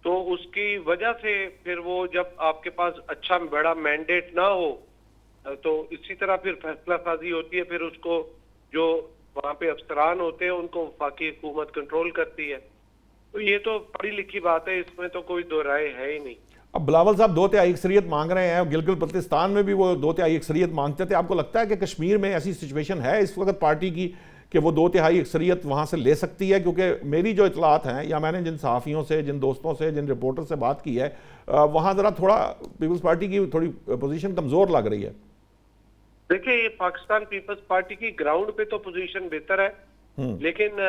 D: تو اس کی وجہ سے پھر وہ جب آپ کے پاس اچھا بڑا مینڈیٹ نہ ہو تو اسی طرح پھر فیصلہ سازی ہوتی ہے. پھر اس کو جو وہاں پہ افسران ہوتے ہیں ان کو وفاقی حکومت کنٹرول کرتی ہے. تو یہ تو پڑھی لکھی بات ہے، اس میں تو کوئی دو رائے ہے ہی نہیں.
A: اب بلاول صاحب 2/3 اکثریت مانگ رہے ہیں، گلگت بلتستان میں بھی وہ 2/3 اکثریت مانگتے تھے. آپ کو لگتا ہے کہ کشمیر میں ایسی سچویشن ہے اس وقت پارٹی کی کہ وہ 2/3 اکثریت وہاں سے لے سکتی ہے؟ کیونکہ میری جو اطلاعات ہیں، یا میں نے جن صحافیوں سے، جن دوستوں سے، جن رپورٹر سے بات کی ہے، وہاں ذرا تھوڑا پیپلز پارٹی کی تھوڑی پوزیشن کمزور لگ رہی ہے.
D: دیکھیں، یہ پاکستان پیپلز پارٹی کی گراؤنڈ پہ تو پوزیشن بہتر ہے، لیکن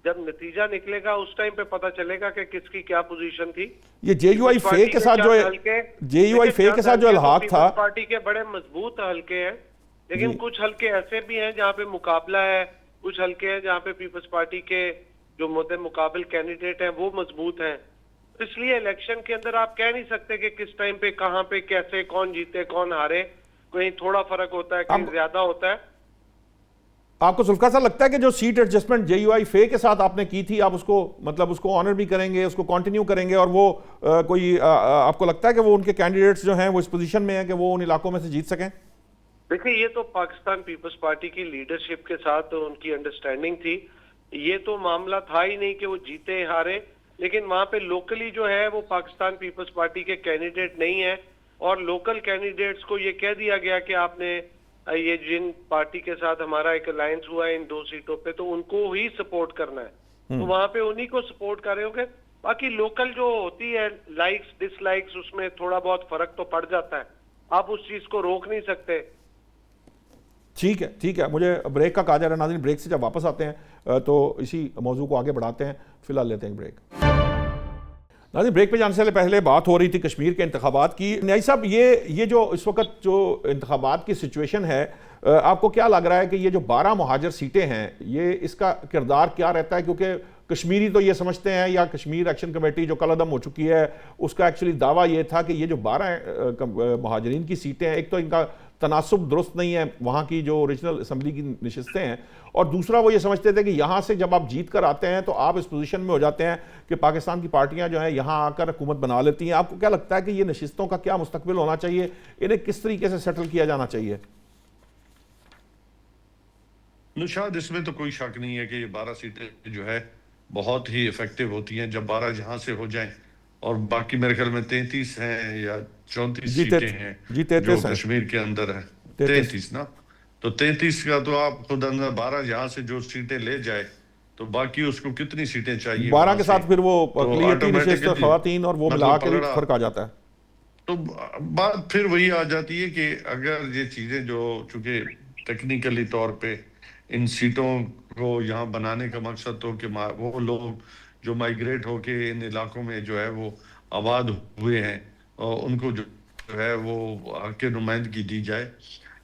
D: جب نتیجہ نکلے گا اس ٹائم پہ پتہ چلے گا کہ کس کی کیا پوزیشن تھی.
A: یہ جے یو آئی فے کے ساتھ جو الحاق تھا،
D: پارٹی کے بڑے مضبوط حلقے ہیں، لیکن کچھ حلقے ایسے بھی ہیں جہاں پہ مقابلہ ہے، کچھ حلقے ہیں جہاں پہ پیپلز پارٹی کے جو مقابل کینڈیڈیٹ ہیں وہ مضبوط ہیں. اس لیے الیکشن کے اندر آپ کہہ نہیں سکتے کہ کس ٹائم پہ کہاں پہ کیسے کون جیتے کون ہارے. کہیں تھوڑا فرق ہوتا ہے، کہیں زیادہ ہوتا ہے.
A: آپ کو ذوالفقار صاحب لگتا ہے کہ جو سیٹ ایڈجسٹمنٹ جے یو آئی فے کے ساتھ آپ نے کی تھی، آپ اس کو مطلب اس کو آنر بھی کریں گے، اس کو کنٹینیو کریں گے، اور وہ کوئی آپ کو لگتا ہے کہ وہ ان کے کینڈیڈیٹس جو ہیں وہ اس پوزیشن میں ہیں کہ وہ ان علاقوں میں سے جیت سکیں؟
D: دیکھیں یہ تو پاکستان پیپلز پارٹی کی لیڈرشپ کے ساتھ ان کی انڈرسٹینڈنگ تھی، یہ تو معاملہ تھا ہی نہیں کہ وہ جیتے ہارے، لیکن وہاں پہ لوکلی جو ہے وہ پاکستان پیپلز پارٹی کے کینڈیڈیٹ نہیں ہیں، اور لوکل کینڈیڈیٹس کو یہ کہہ دیا گیا کہ آپ نے یہ جن پارٹی کے ساتھ ہمارا ایک الائنس ہوا ہے ان 2 سیٹوں پہ تو ان کو ہی سپورٹ کرنا ہے، تو وہاں پہ انہی کو سپورٹ کر رہے ہوں گے۔ باقی لوکل جو ہوتی ہے لائکس ڈس لائکس، اس میں تھوڑا بہت فرق تو پڑ جاتا ہے، آپ اس چیز کو روک نہیں سکتے۔
A: ٹھیک ہے، مجھے بریک کا کہا جا رہا ہے ناظرین، بریک سے جب واپس آتے ہیں تو اسی موضوع کو آگے بڑھاتے ہیں، فی الحال لیتے ہیں بریک۔ ناظرین بریک پہ جانے سے پہلے بات ہو رہی تھی کشمیر کے انتخابات کی۔ نیائی صاحب یہ جو اس وقت جو انتخابات کی سچویشن ہے، آپ کو کیا لگ رہا ہے کہ یہ جو 12 مہاجر سیٹیں ہیں یہ اس کا کردار کیا رہتا ہے؟ کیونکہ کشمیری تو یہ سمجھتے ہیں، یا کشمیر ایکشن کمیٹی جو کل عدم ہو چکی ہے اس کا ایکچولی دعویٰ یہ تھا کہ یہ جو 12 مہاجرین کی سیٹیں ہیں، ایک تو ان کا تناسب درست نہیں ہے وہاں کی جو اوریجنل اسمبلی کی نشستیں ہیں، اور دوسرا وہ یہ سمجھتے تھے کہ یہاں سے جب آپ جیت کر آتے ہیں تو آپ اس پوزیشن میں ہو جاتے ہیں کہ پاکستان کی پارٹیاں جو ہیں یہاں آ کر حکومت بنا لیتی ہیں۔ آپ کو کیا لگتا ہے کہ یہ نشستوں کا کیا مستقبل ہونا چاہیے؟ انہیں کس طریقے سے سیٹل کیا جانا چاہیے؟
B: نشاد اس میں تو کوئی شک نہیں ہے کہ یہ 12 سیٹیں جو ہے بہت ہی افیکٹو ہوتی ہیں جب 12 جہاں سے ہو جائیں، اور باقی میرے خیال میں 33 ہیں یا 34 سیٹیں ہیں جو کشمیر کے اندر ہیں، 33 نا، تو 33 کا تو آپ خود اندر 12 جہاں سے جو سیٹیں لے جائے تو باقی اس کو کتنی سیٹیں چاہیے؟
A: 12 کے ساتھ پھر وہ اقلیتی نشست خواتین اور وہ ملا کے فرق آ جاتا ہے۔
B: تو بات پھر وہی آ جاتی ہے کہ اگر یہ چیزیں جو چونکہ ٹیکنیکلی طور پہ ان سیٹوں کو یہاں بنانے کا مقصد تو کہ وہ لوگ جو مائیگریٹ ہو کے ان علاقوں میں جو ہے وہ آباد ہوئے ہیں اور ان کو جو ہے وہ حق نمائندگی دی جائے۔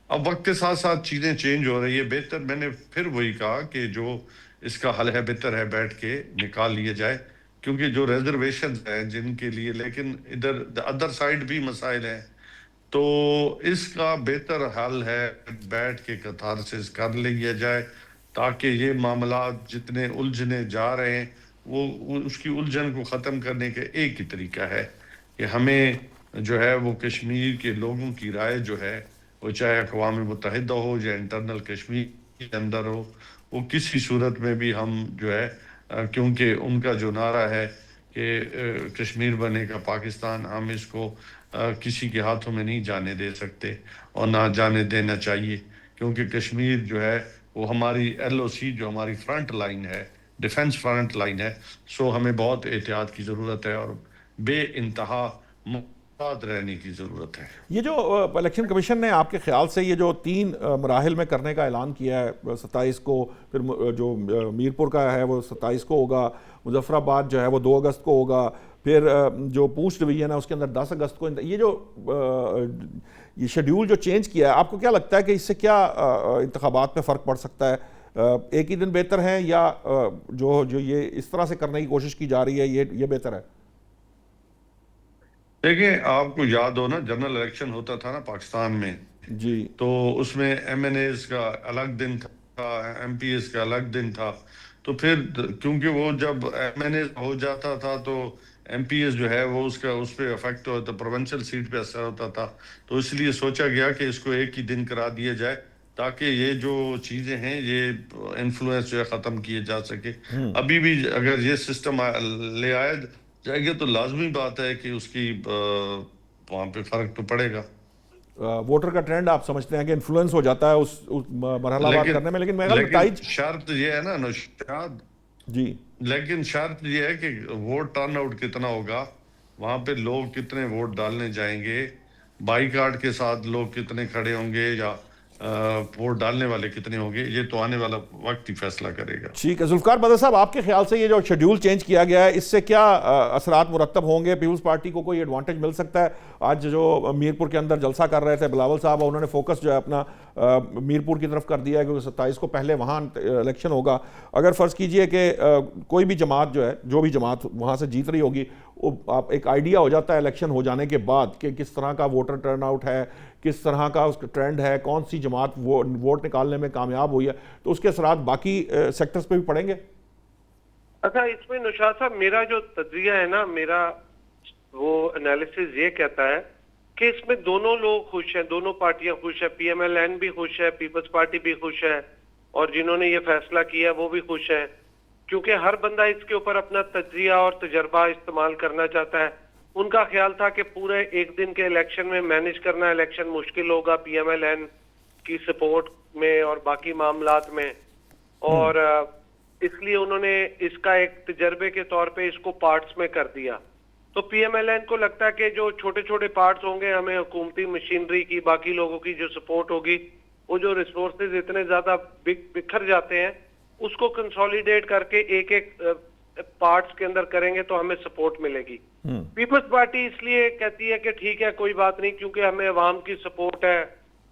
B: اب وقت کے ساتھ ساتھ چیزیں چینج ہو رہی ہے، بہتر میں نے پھر وہی کہا کہ جو اس کا حل ہے بہتر ہے بیٹھ کے نکال لیا جائے، کیونکہ جو ریزرویشنز ہیں جن کے لیے، لیکن ادھر ادر سائڈ بھی مسائل ہیں، تو اس کا بہتر حل ہے بیٹھ کے کتھارسس کر لیا جائے تاکہ یہ معاملات جتنے الجھنے جا رہے ہیں وہ اس کی الجھن کو ختم کرنے کا ایک ہی طریقہ ہے کہ ہمیں جو ہے وہ کشمیر کے لوگوں کی رائے جو ہے وہ چاہے اقوام متحدہ ہو یا انٹرنل کشمیر کے اندر ہو، وہ کسی صورت میں بھی ہم جو ہے کیونکہ ان کا جو نعرہ ہے کہ کشمیر بنے کا پاکستان، ہم اس کو کسی کے ہاتھوں میں نہیں جانے دے سکتے اور نہ جانے دینا چاہیے، کیونکہ کشمیر جو ہے وہ ہماری ایل او سی جو ہماری فرنٹ لائن ہے، ڈیفنس فرنٹ لائن ہے، سو ہمیں بہت احتیاط کی ضرورت ہے اور بے انتہا محتاط رہنے کی ضرورت ہے۔
A: یہ جو الیکشن کمیشن نے آپ کے خیال سے یہ جو 3 مراحل میں کرنے کا اعلان کیا ہے، 27 کو، پھر جو میرپور کا ہے وہ 27 کو ہوگا، مظفر آباد جو ہے وہ 2 اگست کو ہوگا، پھر جو پونچھ ڈویژن ہے اس کے اندر 10 اگست کو، یہ جو یہ شیڈیول جو چینج کیا ہے، آپ کو کیا لگتا ہے کہ اس سے کیا انتخابات پہ فرق پڑ سکتا ہے؟ ایک ہی دن بہتر ہے یا جو یہ اس طرح سے کرنے کی کوشش کی جا رہی ہے یہ بہتر ہے؟
B: دیکھیں آپ کو یاد ہو نا جنرل الیکشن ہوتا تھا نا پاکستان میں
A: جی،
B: تو اس میں ایم این ایز کا الگ دن تھا، ایم پی ایز کا الگ دن تھا، تو پھر کیونکہ وہ جب ایم این ایز ہو جاتا تھا تو ایم پی ایس جو ہے وہ اس پہ افیکٹ ہوتا، پروونشل سیٹ پہ اثر ہوتا تھا، تو اس لیے سوچا گیا کہ اس کو ایک ہی دن کرا دیا جائے تاکہ یہ جو چیزیں ہیں یہ انفلوئنس جو ہے ختم کیے جا سکے۔ ابھی بھی اگر یہ سسٹم لے آیا جائے گا تو لازمی بات ہے کہ اس کی وہاں پہ فرق تو پڑے گا۔
A: ووٹر کا ٹرینڈ آپ سمجھتے ہیں کہ انفلوئنس ہو جاتا ہے اس مرحلہ وار کرنے میں، لیکن میرا نتائج
B: شرط یہ ہے نا نشاد
A: جی،
B: لیکن شرط یہ ہے کہ ووٹ ٹرن آؤٹ کتنا ہوگا، وہاں پہ لوگ کتنے ووٹ ڈالنے جائیں گے، بائی کارڈ کے ساتھ لوگ کتنے کھڑے ہوں گے یا ووٹ ڈالنے والے کتنے ہوں گے، یہ تو آنے والا وقت ہی فیصلہ کرے گا۔
A: ٹھیک ہے ذوالفقار بدر صاحب، آپ کے خیال سے یہ جو شیڈیول چینج کیا گیا ہے اس سے کیا اثرات مرتب ہوں گے؟ پیپلز پارٹی کو کوئی ایڈوانٹیج مل سکتا ہے؟ آج جو میرپور کے اندر جلسہ کر رہے تھے بلاول صاحب، انہوں نے فوکس جو ہے اپنا میرپور کی طرف کر دیا ہے کیونکہ 27 کو پہلے وہاں الیکشن ہوگا۔ اگر فرض کیجئے کہ کوئی بھی جماعت جو ہے، جو بھی جماعت وہاں سے جیت رہی ہوگی، آپ ایک آئیڈیا ہو جاتا ہے الیکشن ہو جانے کے بعد کہ کس طرح کا ووٹر ٹرن آؤٹ ہے، کس طرح کا اس کا ٹرینڈ ہے, کون سی جماعت ووٹ نکالنے میں کامیاب ہوئی ہے, تو اس کے اثرات باقی سیکٹرز پہ بھی پڑیں گے؟
D: اچھا, اس میں نشاط صاحب میرا جو تجزیہ ہے نا, میرا وہ انالیسز یہ کہتا ہے کہ اس میں دونوں لوگ خوش ہیں, دونوں پارٹیاں خوش ہیں, پی ایم ایل این بھی خوش ہے, پیپلز پارٹی بھی خوش ہے, اور جنہوں نے یہ فیصلہ کیا وہ بھی خوش ہیں, کیونکہ ہر بندہ اس کے اوپر اپنا تجزیہ اور تجربہ استعمال کرنا چاہتا ہے. ان کا خیال تھا کہ پورے ایک دن کے الیکشن میں مینج کرنا الیکشن مشکل ہوگا پی ایم ایل این کی سپورٹ میں اور باقی معاملات میں, اور اس لیے انہوں نے اس کا ایک تجربے کے طور پہ اس کو پارٹس میں کر دیا. تو پی ایم ایل این کو لگتا ہے کہ جو چھوٹے چھوٹے پارٹس ہوں گے, ہمیں حکومتی مشینری کی باقی لوگوں کی جو سپورٹ ہوگی, وہ جو ریسورسز اتنے زیادہ بکھر جاتے ہیں, اس کو کنسولیڈیٹ کر کے ایک ایک پارٹس کے اندر کریں گے تو ہمیں سپورٹ ملے گی. پیپلز پارٹی اس لیے کہتی ہے کہ ٹھیک ہے کوئی بات نہیں, کیونکہ ہمیں عوام کی سپورٹ ہے,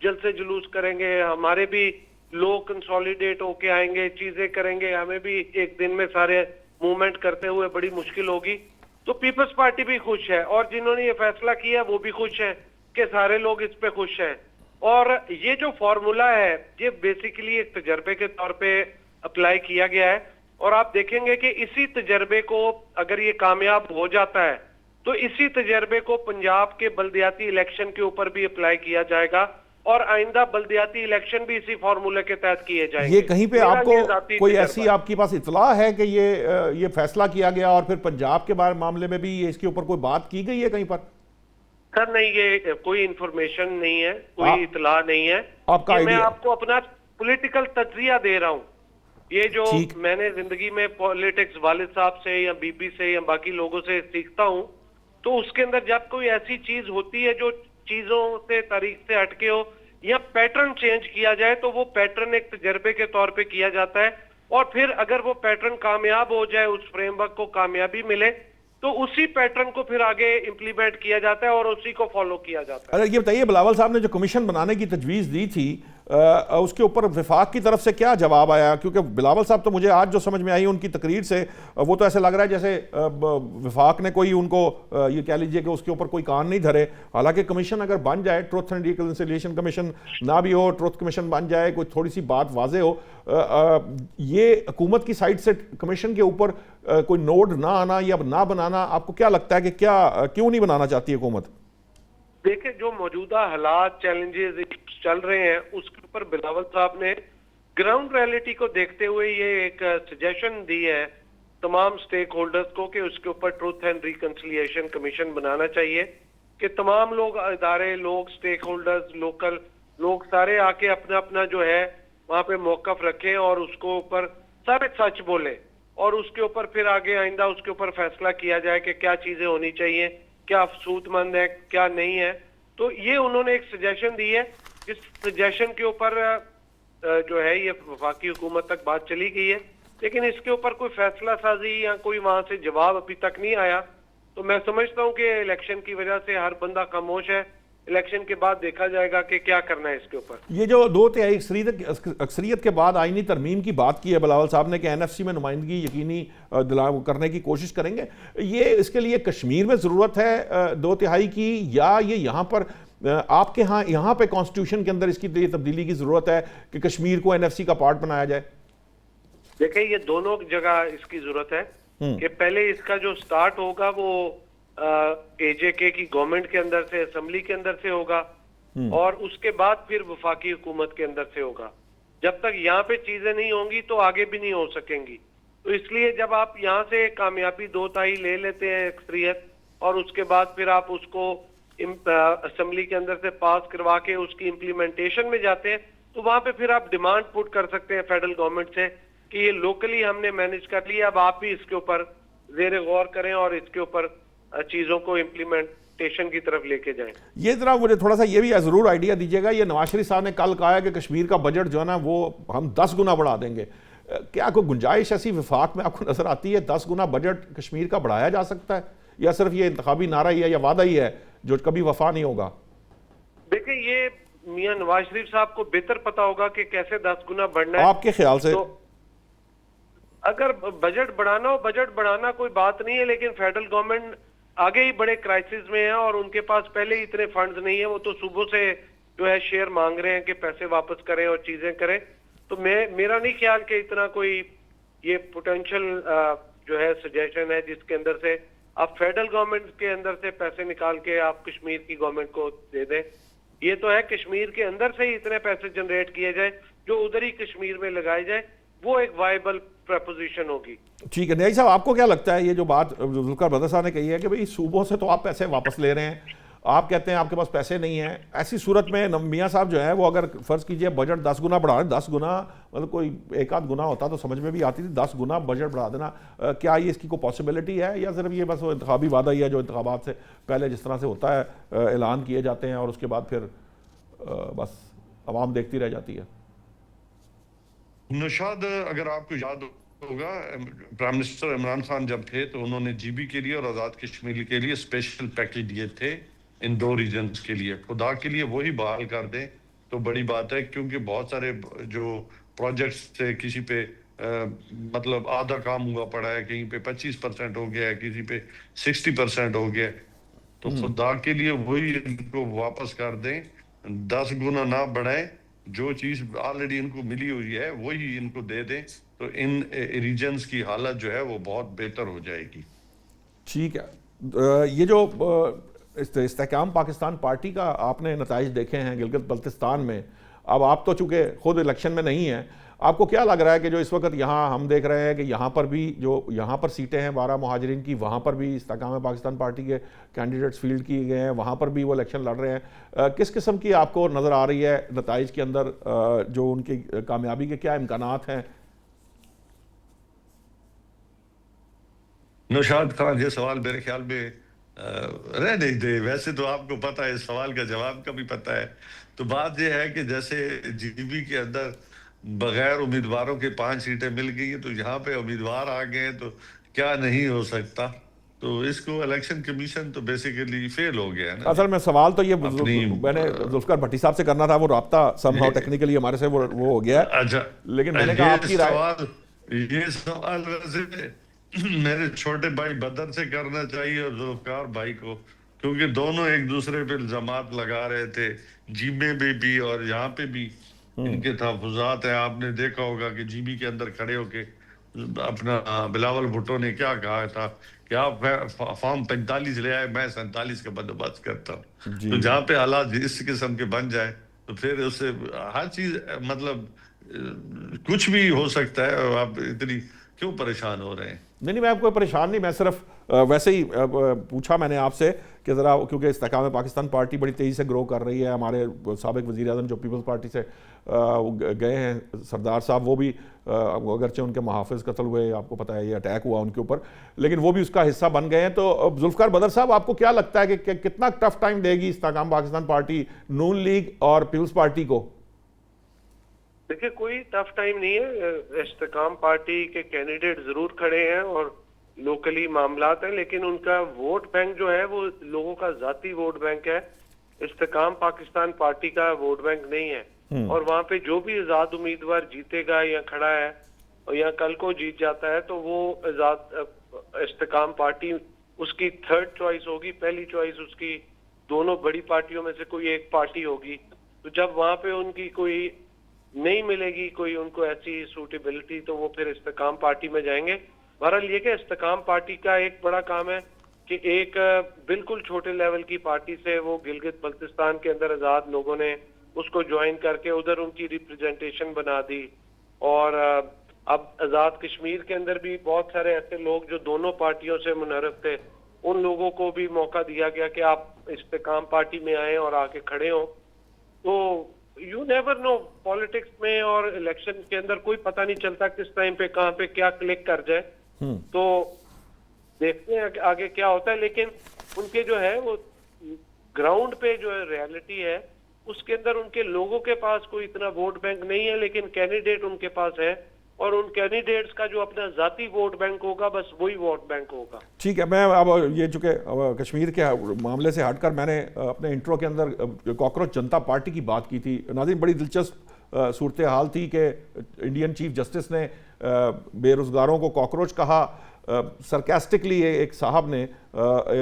D: جلد سے جلوس کریں گے, ہمارے بھی لوگ کنسولیڈیٹ ہو کے آئیں گے, چیزیں کریں گے, ہمیں بھی ایک دن میں سارے موومنٹ کرتے ہوئے بڑی مشکل ہوگی. تو پیپلز پارٹی بھی خوش ہے, اور جنہوں نے یہ فیصلہ کیا وہ بھی خوش ہیں کہ سارے لوگ اس پہ خوش ہیں. اور یہ جو فارمولا ہے یہ بیسیکلی ایک تجربے کے طور پہ اپلائی کیا گیا ہے, اور آپ دیکھیں گے کہ اسی تجربے کو اگر یہ کامیاب ہو جاتا ہے تو اسی تجربے کو پنجاب کے بلدیاتی الیکشن کے اوپر بھی اپلائی کیا جائے گا, اور آئندہ بلدیاتی الیکشن بھی اسی فارمولے کے تحت کیے جائیں گے.
A: یہ کہیں پہ آپ کو کوئی ایسی آپ کی پاس اطلاع ہے کہ یہ فیصلہ کیا گیا اور پھر پنجاب کے معاملے میں بھی اس کے اوپر کوئی بات کی گئی ہے کہیں پر؟
D: سر نہیں, یہ کوئی انفارمیشن نہیں ہے, کوئی اطلاع نہیں ہے.
A: آپ کا
D: میں آپ کو اپنا پولیٹیکل تجزیہ دے رہا ہوں. یہ جو میں نے زندگی میں پولیٹکس والد صاحب سے یا بی بی سے یا باقی لوگوں سے سیکھتا ہوں, تو اس کے اندر جب کوئی ایسی چیز ہوتی ہے جو چیزوں سے تاریخ سے ہٹکے ہو یا پیٹرن چینج کیا جائے, تو وہ پیٹرن ایک تجربے کے طور پہ کیا جاتا ہے, اور پھر اگر وہ پیٹرن کامیاب ہو جائے, اس فریم ورک کو کامیابی ملے, تو اسی پیٹرن کو پھر آگے امپلیمنٹ کیا جاتا ہے اور اسی کو فالو کیا جاتا ہے.
A: یہ بتائیے, بلاول صاحب نے جو کمیشن بنانے کی تجویز دی تھی, اس کے اوپر وفاق کی طرف سے کیا جواب آیا؟ کیونکہ بلاول صاحب تو مجھے آج جو سمجھ میں آئی ان کی تقریر سے, وہ تو ایسے لگ رہا ہے جیسے وفاق نے کوئی ان کو یہ کہہ لیجئے کہ اس کے اوپر کوئی کان نہیں دھرے. حالانکہ کمیشن اگر بن جائے, ٹروتھ اینڈ ریکنسیلیشن کمیشن نہ بھی ہو, ٹروتھ کمیشن بن جائے, کوئی تھوڑی سی بات واضح ہو, یہ حکومت کی سائٹ سے کمیشن کے اوپر کوئی نوڈ نہ آنا یا نہ بنانا, آپ کو کیا لگتا ہے کہ کیوں نہیں بنانا چاہتی حکومت؟
D: دیکھیں, جو موجودہ حالات چیلنجز چل رہے ہیں اس کے اوپر بلاول صاحب نے گراؤنڈ ریئلٹی کو دیکھتے ہوئے یہ ایک سجیشن دی ہے تمام سٹیک ہولڈرز کو کہ اس کے اوپر ٹروتھ اینڈ ریکنسیلیشن کمیشن بنانا چاہیے, کہ تمام لوگ, ادارے, لوگ, سٹیک ہولڈرز, لوکل لوگ سارے آ کے اپنا اپنا جو ہے وہاں پہ موقف رکھیں اور اس کو اوپر سارے سچ بولیں, اور اس کے اوپر پھر آگے آئندہ اس کے اوپر فیصلہ کیا جائے کہ کیا چیزیں ہونی چاہیے, کیا سود مند ہے, کیا نہیں ہے. تو یہ انہوں نے ایک سجیشن دی ہے, جس سجیشن کے اوپر جو ہے یہ وفاقی حکومت تک بات چلی گئی ہے, لیکن اس کے اوپر کوئی فیصلہ سازی یا کوئی وہاں سے جواب ابھی تک نہیں آیا. تو میں سمجھتا ہوں کہ الیکشن کی وجہ سے ہر بندہ خاموش ہے, الیکشن کے بعد دیکھا جائے گا کہ کیا کرنا ہے اس کے اوپر.
A: یہ جو 2/3 اکثریت کے بعد آئینی ترمیم کی بات کی ہے بلاول صاحب نے کہ این ایف سی میں نمائندگی یقینی کرنے کی کوشش کریں گے, یہ اس کے لیے کشمیر میں ضرورت ہے 2/3 کی, یا یہ یہاں پر آپ کے ہاں یہاں پہ کانسٹیٹیوشن کے اندر اس کی تبدیلی کی ضرورت ہے کہ کشمیر کو این ایف سی کا پارٹ بنایا جائے؟
D: دیکھیں, یہ دونوں جگہ اس کی ضرورت ہے کہ پہلے اس کا جو سٹارٹ ہوگا وہ اے جے کے کی گورنمنٹ کے اندر سے, اسمبلی کے اندر سے ہوگا, اور اس کے بعد پھر وفاقی حکومت کے اندر سے ہوگا. جب تک یہاں پہ چیزیں نہیں ہوں گی تو آگے بھی نہیں ہو سکیں گی. تو اس لیے جب آپ یہاں سے کامیابی 2/3 لے لیتے ہیں اکثریت, اور اس کے بعد پھر آپ اس کو اسمبلی کے اندر سے پاس کروا کے اس کی امپلیمنٹیشن میں جاتے ہیں, تو وہاں پہ پھر آپ ڈیمانڈ پٹ کر سکتے ہیں فیڈرل گورنمنٹ سے کہ یہ لوکلی ہم نے مینج کر لیا, اب آپ بھی اس کے اوپر زیر غور کریں اور اس کے اوپر چیزوں کو امپلیمنٹیشن کی طرف لے کے جائیں.
A: یہ ذرا مجھے تھوڑا سا یہ بھی ضرور آئیڈیا دیجیے گا, یہ نواز شریف صاحب نے کل کہا ہے کہ کشمیر کا بجٹ جو ہے نا وہ ہم 10 گنا بڑھا دیں گے. کیا کوئی گنجائش ایسی وفاق میں آپ کو نظر آتی ہے 10 گنا بجٹ کشمیر کا بڑھایا جا سکتا ہے, یا صرف یہ انتخابی نعرہ ہی ہے یا وعدہ ہی ہے جو کبھی وفا نہیں ہوگا؟
D: دیکھیں, یہ میاں نواز شریف صاحب کو بہتر پتا ہوگا کہ کیسے 10 گنا بڑھنا ہے.
A: آپ کے خیال سے
D: اگر بجٹ بڑھانا ہو, بجٹ بڑھانا کوئی بات نہیں ہے, لیکن فیڈرل گورنمنٹ آگے ہی بڑے کرائسس میں ہیں اور ان کے پاس پہلے ہی اتنے فنڈز نہیں ہیں, وہ تو صوبوں سے جو ہے شیئر مانگ رہے ہیں کہ پیسے واپس کریں اور چیزیں کریں. تو میرا نہیں خیال کہ اتنا کوئی یہ پوٹینشل جو ہے سجیشن ہے جس کے اندر سے آپ فیڈرل گورنمنٹ کے اندر سے پیسے نکال کے آپ کشمیر کی گورنمنٹ کو دے دیں. یہ تو ہے کشمیر کے اندر سے ہی اتنے پیسے جنریٹ کیے جائیں جو ادھر ہی کشمیر میں لگائے جائیں, وہ ایک وائبل پرپوزیشن ہوگی.
A: ٹھیک ہے نیازی صاحب, آپ کو کیا لگتا ہے یہ جو بات ذوالفقار بدر صاحب نے کہی ہے کہ بھئی صوبوں سے تو آپ پیسے واپس لے رہے ہیں, آپ کہتے ہیں آپ کے پاس پیسے نہیں ہیں, ایسی صورت میں میاں صاحب جو ہے وہ اگر فرض کیجئے بجٹ 10 گنا بڑھا رہے, 10 گنا مطلب کوئی ایک آدھ گنا ہوتا تو سمجھ میں بھی آتی تھی, 10 گنا بجٹ بڑھا دینا, کیا یہ اس کی کوئی پاسبلٹی ہے یا صرف یہ بس وہ انتخابی وعدہ ہی ہے جو انتخابات سے پہلے جس طرح سے ہوتا ہے اعلان کیے جاتے ہیں اور اس کے بعد پھر بس عوام دیکھتی رہ جاتی ہے؟
B: نشاد, اگر آپ کو یاد ہوگا پرائم منسٹر عمران خان جب تھے تو انہوں نے جی بی کے لیے اور آزاد کشمیر کے لیے اسپیشل پیکج دیے تھے ان 2 ریجنز کے لیے. خدا کے لیے وہی بحال کر دیں تو بڑی بات ہے, کیونکہ بہت سارے جو پروجیکٹس تھے کسی پہ مطلب آدھا کام ہوا پڑا ہے, کہیں پہ 25% ہو گیا ہے, کسی پہ 60% ہو گیا ہے. تو خدا کے لیے وہی ان کو واپس کر دیں, 10 گنا نہ بڑھائیں, جو چیز آلریڈی ان کو ملی ہوئی ہے وہی ان کو دے دیں تو ان ریجنز کی حالت جو ہے وہ بہت بہتر ہو جائے گی.
A: ٹھیک ہے, یہ جو استحکام پاکستان پارٹی کا آپ نے نتائج دیکھے ہیں گلگت بلتستان میں, اب آپ تو چونکہ خود الیکشن میں نہیں ہیں, آپ کو کیا لگ رہا ہے کہ جو اس وقت یہاں ہم دیکھ رہے ہیں کہ یہاں پر بھی جو یہاں پر سیٹیں ہیں 12 مہاجرین کی, وہاں پر بھی استحکام پاکستان پارٹی کے کینڈیڈیٹس فیلڈ کیے گئے ہیں, وہاں پر بھی وہ الیکشن لڑ رہے ہیں, کس قسم کی آپ کو نظر آ رہی ہے نتائج کے اندر جو ان کی کامیابی کے کیا امکانات ہیں؟
B: نوشاد خان, یہ سوال میرے خیال میں رہ نہیں دے, ویسے تو آپ کو پتہ ہے اس سوال کا جواب کا بھی پتہ ہے. تو بات یہ ہے کہ جیسے جی بی کے اندر بغیر امیدواروں کے 5 سیٹیں مل گئی ہیں تو یہاں پہ امیدوار آ گئے ہیں تو کیا نہیں ہو سکتا. تو اس کو الیکشن کمیشن تو بیسیکلی فیل ہو گیا ہے نا.
A: اصل میں سوال تو یہ میں نے ذوالفقار بھٹی صاحب سے کرنا تھا, وہ رابطہ سم ہاؤ ٹیکنیکلی ہمارے سے وہ ہو گیا ہے,
B: اچھا,
A: لیکن میں نے کہا آپ کی رائے.
B: یہ سوال ویسے میرے چھوٹے بھائی بدر سے کرنا چاہیے اور ذوالفقار بھائی کو, کیونکہ دونوں ایک دوسرے پہ الزامات لگا رہے تھے, جی بی میں بھی اور یہاں پہ بھی ان کے تحفظات ہیں. آپ نے دیکھا ہوگا کہ جی بی کے اندر کھڑے ہو کے اپنا بلاول بھٹو نے کیا کہا تھا کہ آپ فارم 45 لے آئے, میں 47 کا بندوبست کرتا ہوں. تو جہاں پہ حالات اس قسم کے بن جائے تو پھر اس سے ہر چیز مطلب کچھ بھی ہو سکتا ہے, اور آپ اتنی کیوں پریشان ہو رہے ہیں؟
A: نہیں میں آپ کو پریشان نہیں, میں صرف ویسے ہی پوچھا میں نے آپ سے کہ ذرا, کیونکہ استحکام پاکستان پارٹی بڑی تیزی سے گرو کر رہی ہے, ہمارے سابق وزیر اعظم جو پیپلز پارٹی سے گئے ہیں سردار صاحب, وہ بھی اگرچہ ان کے محافظ قتل ہوئے, آپ کو پتہ ہے یہ اٹیک ہوا ان کے اوپر, لیکن وہ بھی اس کا حصہ بن گئے ہیں. تو ذوالفقار بدر صاحب, آپ کو کیا لگتا ہے کہ کتنا ٹف ٹائم دے گی استحکام پاکستان پارٹی نون لیگ اور پیپلز پارٹی کو؟
D: دیکھیں کوئی ٹف ٹائم نہیں ہے, استحکام پارٹی کے کینڈیڈیٹ ضرور کھڑے ہیں اور لوکلی معاملات ہیں, لیکن ان کا ووٹ بینک جو ہے وہ لوگوں کا ذاتی ووٹ بینک ہے, استحکام پاکستان پارٹی کا ووٹ بینک نہیں ہے. اور وہاں پہ جو بھی آزاد امیدوار جیتے گا یا کھڑا ہے اور یا کل کو جیت جاتا ہے تو وہ آزاد استحکام پارٹی اس کی 3rd چوائس ہوگی, پہلی چوائس اس کی دونوں بڑی پارٹیوں میں سے کوئی ایک پارٹی ہوگی. تو جب وہاں پہ ان کی کوئی نہیں ملے گی کوئی ان کو ایسی سوٹیبلٹی تو وہ پھر استحکام پارٹی میں جائیں گے. بہرحال یہ کہ استحکام پارٹی کا ایک بڑا کام ہے کہ ایک بالکل چھوٹے لیول کی پارٹی سے وہ گلگت بلتستان کے اندر آزاد لوگوں نے اس کو جوائن کر کے ادھر ان کی ریپرزنٹیشن بنا دی, اور اب آزاد کشمیر کے اندر بھی بہت سارے ایسے لوگ جو دونوں پارٹیوں سے منحرف تھے, ان لوگوں کو بھی موقع دیا گیا کہ آپ استحکام پارٹی میں آئیں اور آ کے کھڑے ہوں. تو یو نیور نو, پالیٹکس میں اور الیکشن کے اندر کوئی پتہ نہیں چلتا کس ٹائم پہ کہاں پہ کیا کلک کر جائے. تو دیکھتے ہیں آگے کیا ہوتا ہے, لیکن ان کے جو ہے وہ گراؤنڈ پہ جو ہے ریالٹی ہے اس کے اندر ان کے لوگوں کے پاس کوئی اتنا ووٹ بینک نہیں ہے, لیکن کینڈیڈیٹ ان کے پاس ہے, اور ان کینڈیڈیٹس کا جو اپنا ذاتی ووٹ بینک ہوگا بس وہی ووٹ بینک ہوگا.
A: ٹھیک ہے, میں اب یہ چونکہ کشمیر کے معاملے سے ہٹ کر میں نے اپنے انٹرو کے اندر کاکروچ جنتا پارٹی کی بات کی تھی. ناظرین, بڑی دلچسپ صورتحال تھی کہ انڈین چیف جسٹس نے بے روزگاروں کو کاکروچ کہا. سرکیسٹکلی ایک صاحب نے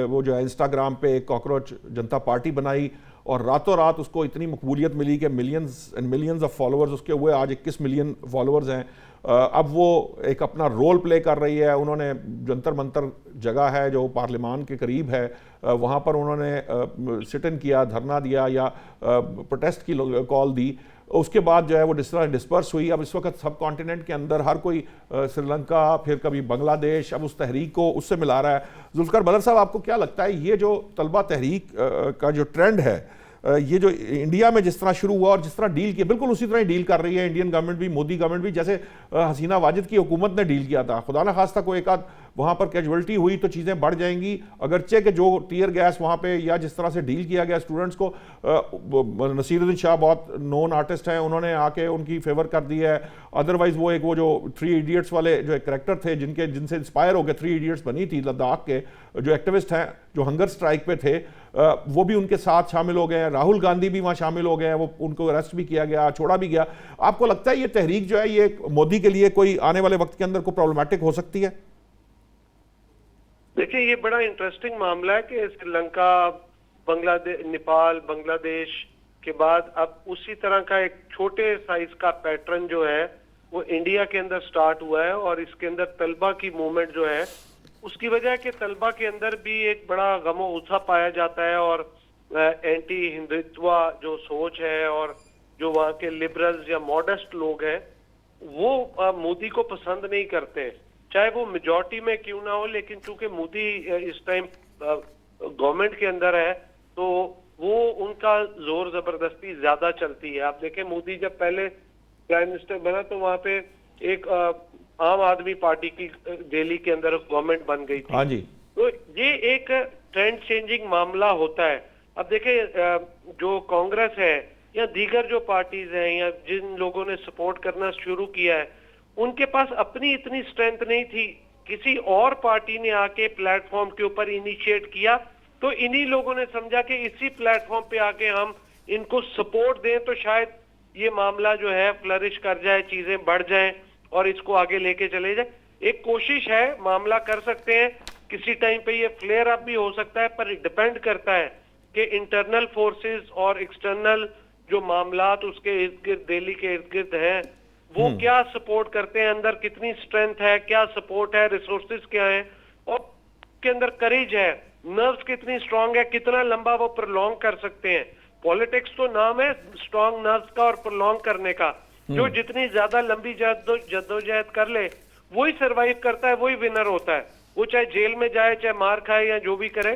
A: وہ جو ہے انسٹاگرام پہ ایک کاکروچ جنتا پارٹی بنائی اور راتوں رات اس کو اتنی مقبولیت ملی کہ millions and millions of followers اس کے ہوئے, آج 21 ملین فالوورز ہیں. اب وہ ایک اپنا رول پلے کر رہی ہے. انہوں نے جنتر منتر جگہ ہے جو پارلیمان کے قریب ہے, وہاں پر انہوں نے سٹ ان کیا, دھرنا دیا یا پروٹیسٹ کی کال دی. اس کے بعد جو ہے وہ جس طرح ڈسپرس ہوئی. اب اس وقت سب کانٹیننٹ کے اندر ہر کوئی سری لنکا, پھر کبھی بنگلہ دیش, اب اس تحریک کو اس سے ملا رہا ہے. ذوالفقار بدر صاحب, آپ کو کیا لگتا ہے یہ جو طلبہ تحریک کا جو ٹرینڈ ہے, یہ جو انڈیا میں جس طرح شروع ہوا اور جس طرح ڈیل کیا, بالکل اسی طرح ہی ڈیل کر رہی ہے انڈین گورنمنٹ بھی, مودی گورنمنٹ بھی, جیسے حسینہ واجد کی حکومت نے ڈیل کیا تھا. خدا نہ خواستہ کوئی ایک آدھ وہاں پر کیجولٹی ہوئی تو چیزیں بڑھ جائیں گی, اگرچہ کہ جو ٹیئر گیس وہاں پہ یا جس طرح سے ڈیل کیا گیا اسٹوڈنٹس کو, نصیر الدین شاہ بہت نون آرٹسٹ ہیں, انہوں نے آ کے ان کی فیور کر دی ہے. ادروائز وہ ایک وہ جو 3 ایڈیٹس والے جو ایک کریکٹر تھے جن سے انسپائر ہو کے 3 ایڈیٹس بنی تھی لداخ کے جو ایکٹیوسٹ ہیں جو ہنگر سٹرائک پہ تھے, وہ بھی ان کے ساتھ شامل ہو گئے ہیں. راہل گاندھی بھی وہاں شامل ہو گئے ہیں, وہ ان کو اریسٹ بھی کیا گیا, چھوڑا بھی گیا. آپ کو لگتا ہے یہ تحریک جو ہے یہ مودی کے لیے کوئی آنے والے وقت کے اندر کوئی پرابلمٹک ہو سکتی ہے؟
D: دیکھیں یہ بڑا انٹرسٹنگ معاملہ ہے کہ سری لنکا, نیپال, بنگلہ دیش کے بعد اب اسی طرح کا ایک چھوٹے سائز کا پیٹرن جو ہے وہ انڈیا کے اندر سٹارٹ ہوا ہے. اور اس کے اندر طلبہ کی موومنٹ جو ہے اس کی وجہ ہے کہ طلبہ کے اندر بھی ایک بڑا غم و غصہ پایا جاتا ہے, اور اینٹی ہندوتوا جو سوچ ہے اور جو وہاں کے لبرلز یا ماڈسٹ لوگ ہیں وہ مودی کو پسند نہیں کرتے, چاہے وہ میجورٹی میں کیوں نہ ہو. لیکن چونکہ مودی اس ٹائم گورنمنٹ کے اندر ہے تو وہ ان کا زور زبردستی زیادہ چلتی ہے. آپ دیکھیں مودی جب پہلے پرائم منسٹر بنا تو وہاں پہ ایک عام آدمی پارٹی کی دہلی کے اندر گورنمنٹ بن گئی تھی.
A: ہاں جی,
D: تو یہ ایک ٹرینڈ چینجنگ معاملہ ہوتا ہے. اب دیکھیں جو کانگریس ہے یا دیگر جو پارٹیز ہیں یا جن لوگوں نے سپورٹ کرنا شروع کیا ہے, ان کے پاس اپنی اتنی اسٹرینتھ نہیں تھی. کسی اور پارٹی نے آ کے پلیٹ فارم کے اوپر انیشیٹ کیا تو انہی لوگوں نے سمجھا کہ اسی پلیٹ فارم پہ آ کے ہم ان کو سپورٹ دیں تو شاید یہ معاملہ جو ہے فلرش کر جائے, چیزیں بڑھ جائیں اور اس کو آگے لے کے چلے جائیں. ایک کوشش ہے, معاملہ کر سکتے ہیں, کسی ٹائم پہ یہ فلیئر اپ بھی ہو سکتا ہے, پر ڈیپینڈ کرتا ہے کہ انٹرنل فورسز اور ایکسٹرنل جو معاملات اس کے ارد گرد, دہلی کے ارد گرد ہیں, وہ کیا سپورٹ کرتے ہیں, اندر کتنی اسٹرینتھ ہے, کیا سپورٹ ہے, ریسورسز کیا ہیں, اور کے اندر کریج ہے, نروز کتنی اسٹرانگ ہے, کتنا لمبا وہ پرولونگ کر سکتے ہیں. پالیٹکس تو نام ہے اسٹرانگ نروز کا اور پرولونگ کرنے کا. جو جتنی زیادہ لمبی جدوجہد کر لے وہی سروائیو کرتا ہے, وہی ونر ہوتا ہے. وہ چاہے جیل میں جائے, چاہے مار کھائے یا جو بھی کرے.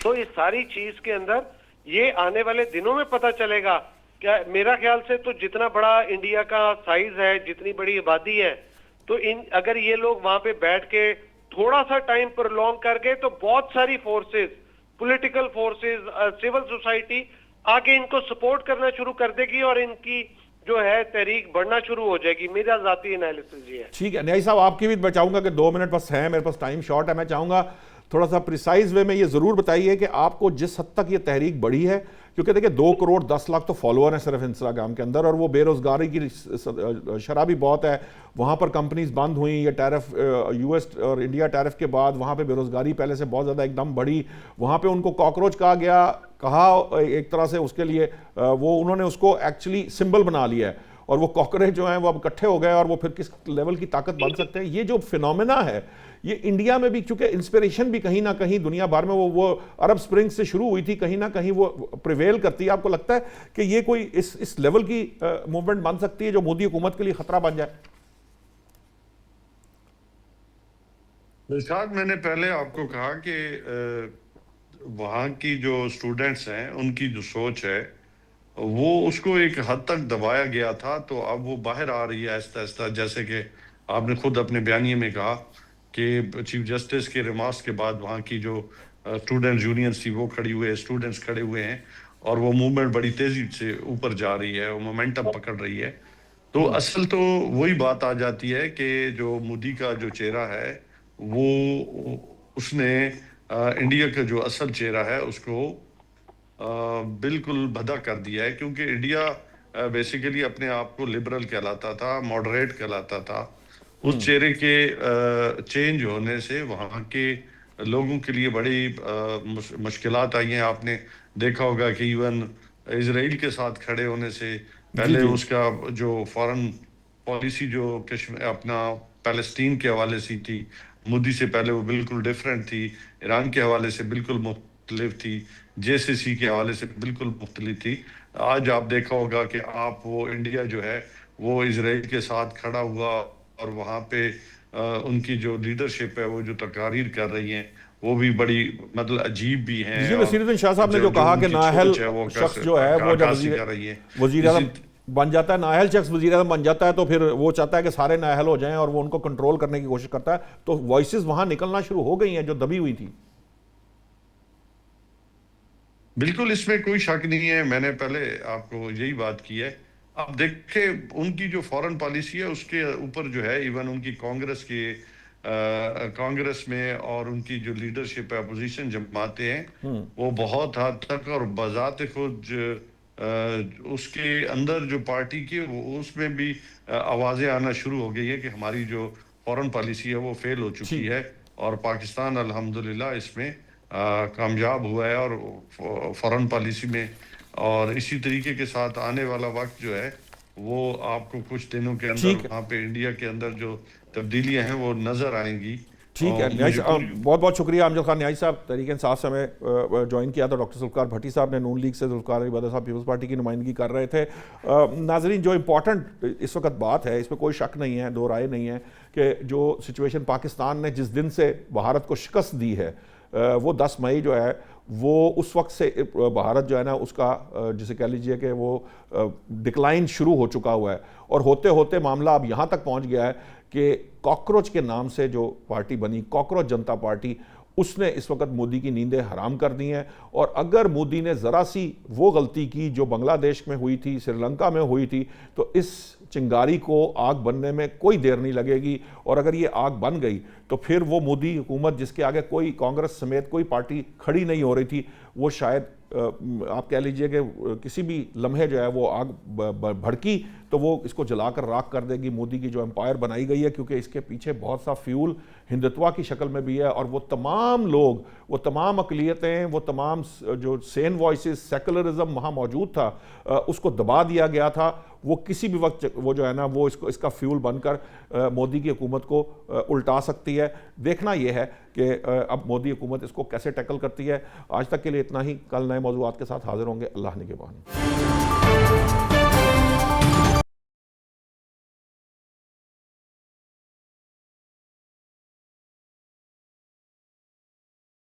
D: تو اس ساری چیز کے اندر یہ آنے والے دنوں میں پتہ چلے گا. کیا میرا خیال سے تو جتنا بڑا انڈیا کا سائز ہے, جتنی بڑی آبادی ہے, تو اگر یہ لوگ وہاں پہ بیٹھ کے تھوڑا سا ٹائم پرولونگ کر گئے تو بہت ساری forces, political forces, civil society آگے ان کو سپورٹ کرنا شروع کر دے گی اور ان کی جو ہے تحریک بڑھنا شروع ہو جائے گی. میرا ذاتی انالیسس یہ ہے.
A: ٹھیک ہے نیائی صاحب, آپ کی بھی میں چاہوں گا کہ 2 منٹ بس ہیں, میرے پاس ٹائم شارٹ ہے. میں چاہوں گا تھوڑا سا پریسائز وے میں یہ ضرور بتائیے کہ آپ کو جس حد تک یہ تحریک بڑھی ہے, کیونکہ دیکھیں 2 کروڑ 10 لاکھ تو فالوور ہیں صرف انسٹاگرام کے اندر, اور وہ بے روزگاری کی شرح بھی بہت ہے. وہاں پر کمپنیز بند ہوئیں, یہ ٹیرف یو ایس اور انڈیا ٹیرف کے بعد وہاں پہ بے روزگاری پہلے سے بہت زیادہ ایک دم بڑھی. وہاں پہ ان کو کاکروچ کہا گیا, کہا ایک طرح سے اس کے لیے وہ انہوں نے اس کو ایکچولی سمبل بنا لیا ہے, اور وہ کاکروچ جو ہیں وہ اب اکٹھے ہو گئے اور وہ پھر کس لیول کی طاقت بن سکتے ہیں. یہ جو فینومینا ہے یہ انڈیا میں بھی, چونکہ انسپریشن بھی کہیں نہ کہیں دنیا بھر میں وہ عرب سپرنگ سے شروع ہوئی تھی, کہیں نہ کہیں وہ پریویل کرتی ہے. آپ کو لگتا ہے کہ یہ کوئی اس لیول کی موومنٹ بن سکتی ہے جو مودی حکومت کے لیے خطرہ بن جائے؟
B: ارشاد, میں نے پہلے آپ کو کہا کہ وہاں کی جو اسٹوڈنٹس ہیں ان کی جو سوچ ہے وہ اس کو ایک حد تک دبایا گیا تھا, تو اب وہ باہر آ رہی ہے آہستہ آہستہ. جیسے کہ آپ نے خود اپنے بیانیے میں کہا کہ چیف جسٹس کے ریمارکس کے بعد وہاں کی جو اسٹوڈنٹ یونینز تھی وہ کھڑی ہوئے, اسٹوڈنٹس کھڑے ہوئے ہیں, اور وہ موومنٹ بڑی تیزی سے اوپر جا رہی ہے, وہ مومنٹم پکڑ رہی ہے. تو اصل تو وہی بات آ جاتی ہے کہ جو مودی کا جو چہرہ ہے وہ اس نے انڈیا کا جو اصل چہرہ ہے اس کو بالکل بھدا کر دیا ہے. کیونکہ انڈیا بیسیکلی اپنے آپ کو لبرل کہلاتا تھا, ماڈریٹ کہلاتا تھا. اس چہرے کے چینج ہونے سے وہاں کے لوگوں کے لیے بڑی مشکلات آئی ہیں. آپ نے دیکھا ہوگا کہ ایون اسرائیل کے ساتھ کھڑے ہونے سے پہلے اس کا جو فارن پالیسی جو اپنا پیلسٹین کے حوالے سے تھی مودی سے پہلے وہ بالکل ڈیفرنٹ تھی. ایران کے حوالے سے بالکل مختلف تھی. JCC کے حوالے سے بالکل مختلف تھی. آج آپ دیکھا ہوگا کہ آپ وہ انڈیا جو ہے وہ اسرائیل کے ساتھ کھڑا ہوا اور وہاں پہ ان کی جو لیڈرشپ ہے وہ جو تقاریر کر رہی ہیں وہ بھی بڑی مطلب عجیب بھی ہیں.
A: جی نصیر الدین شاہ صاحب نے جو کہا کہ نااہل شخص جو ہے وہ جب وزیر اعظم بن جاتا ہے، نااہل شخص وزیر اعظم بن جاتا ہے تو پھر وہ چاہتا ہے کہ سارے نااہل ہو جائیں اور وہ ان کو کنٹرول کرنے کی کوشش کرتا ہے. تو وائسز وہاں نکلنا شروع ہو گئی ہیں جو دبی ہوئی تھی.
B: بالکل اس میں کوئی شک نہیں ہے. میں نے پہلے آپ کو یہی بات کی ہے. آپ دیکھیں ان کی جو فورن پالیسی ہے اس کے اوپر جو ہے ایون ان کی کانگریس میں اور ان کی جو لیڈرشپ ہے اپوزیشن جماعتیں ہیں وہ بہت حد تک اور بذات خود اس کے اندر جو پارٹی کی اس میں بھی آوازیں آنا شروع ہو گئی ہے کہ ہماری جو فورن پالیسی ہے وہ فیل ہو چکی ہے اور پاکستان الحمدللہ اس میں کامیاب ہوا ہے اور فورن پالیسی میں. اور اسی طریقے کے ساتھ آنے والا وقت جو ہے وہ آپ کو کچھ دنوں کے اندر وہاں پہ انڈیا کے اندر جو تبدیلیاں ہیں وہ نظر آئیں گی.
A: ٹھیک ہے نیاز صاحب، بہت بہت شکریہ. امجد خان نیاز صاحب تحریک انصاف سے ہمیں جوائن کیا تھا. ڈاکٹر ذوالفقار بھٹی صاحب نے نون لیگ سے ذوالفقار علی بھٹی صاحب پیپلز پارٹی کی نمائندگی کر رہے تھے. ناظرین جو امپورٹنٹ اس وقت بات ہے، اس پہ کوئی شک نہیں ہے، دو رائے نہیں ہے، کہ جو سچویشن پاکستان نے جس دن سے بھارت کو شکست دی ہے وہ 10 مئی جو ہے وہ اس وقت سے بھارت جو ہے نا اس کا جسے کہہ لیجئے کہ وہ ڈکلائن شروع ہو چکا ہوا ہے. اور ہوتے ہوتے معاملہ اب یہاں تک پہنچ گیا ہے کہ کاکروچ کے نام سے جو پارٹی بنی، کاکروچ جنتا پارٹی، اس نے اس وقت مودی کی نیندیں حرام کر دی ہیں. اور اگر مودی نے ذرا سی وہ غلطی کی جو بنگلہ دیش میں ہوئی تھی، سری لنکا میں ہوئی تھی، تو اس چنگاری کو آگ بننے میں کوئی دیر نہیں لگے گی. اور اگر یہ آگ بن گئی تو پھر وہ مودی حکومت جس کے آگے کوئی کانگریس سمیت کوئی پارٹی کھڑی نہیں ہو رہی تھی، وہ شاید آپ کہہ لیجئے کہ کسی بھی لمحے جو ہے وہ آگ بھڑکی تو وہ اس کو جلا کر راکھ کر دے گی مودی کی جو امپائر بنائی گئی ہے. کیونکہ اس کے پیچھے بہت سا فیول ہندتوا کی شکل میں بھی ہے اور وہ تمام لوگ، وہ تمام اقلیتیں، وہ تمام جو سین وائسز، سیکولرزم وہاں موجود تھا اس کو دبا دیا گیا تھا. وہ کسی بھی وقت وہ جو ہے نا وہ اس کا فیول بن کر مودی کی حکومت کو الٹا سکتی ہے. دیکھنا یہ ہے کہ اب مودی حکومت اس کو کیسے ٹیکل کرتی ہے. آج تک کے لیے اتنا ہی. کل نئے موضوعات کے ساتھ حاضر ہوں گے. اللہ نگہبان.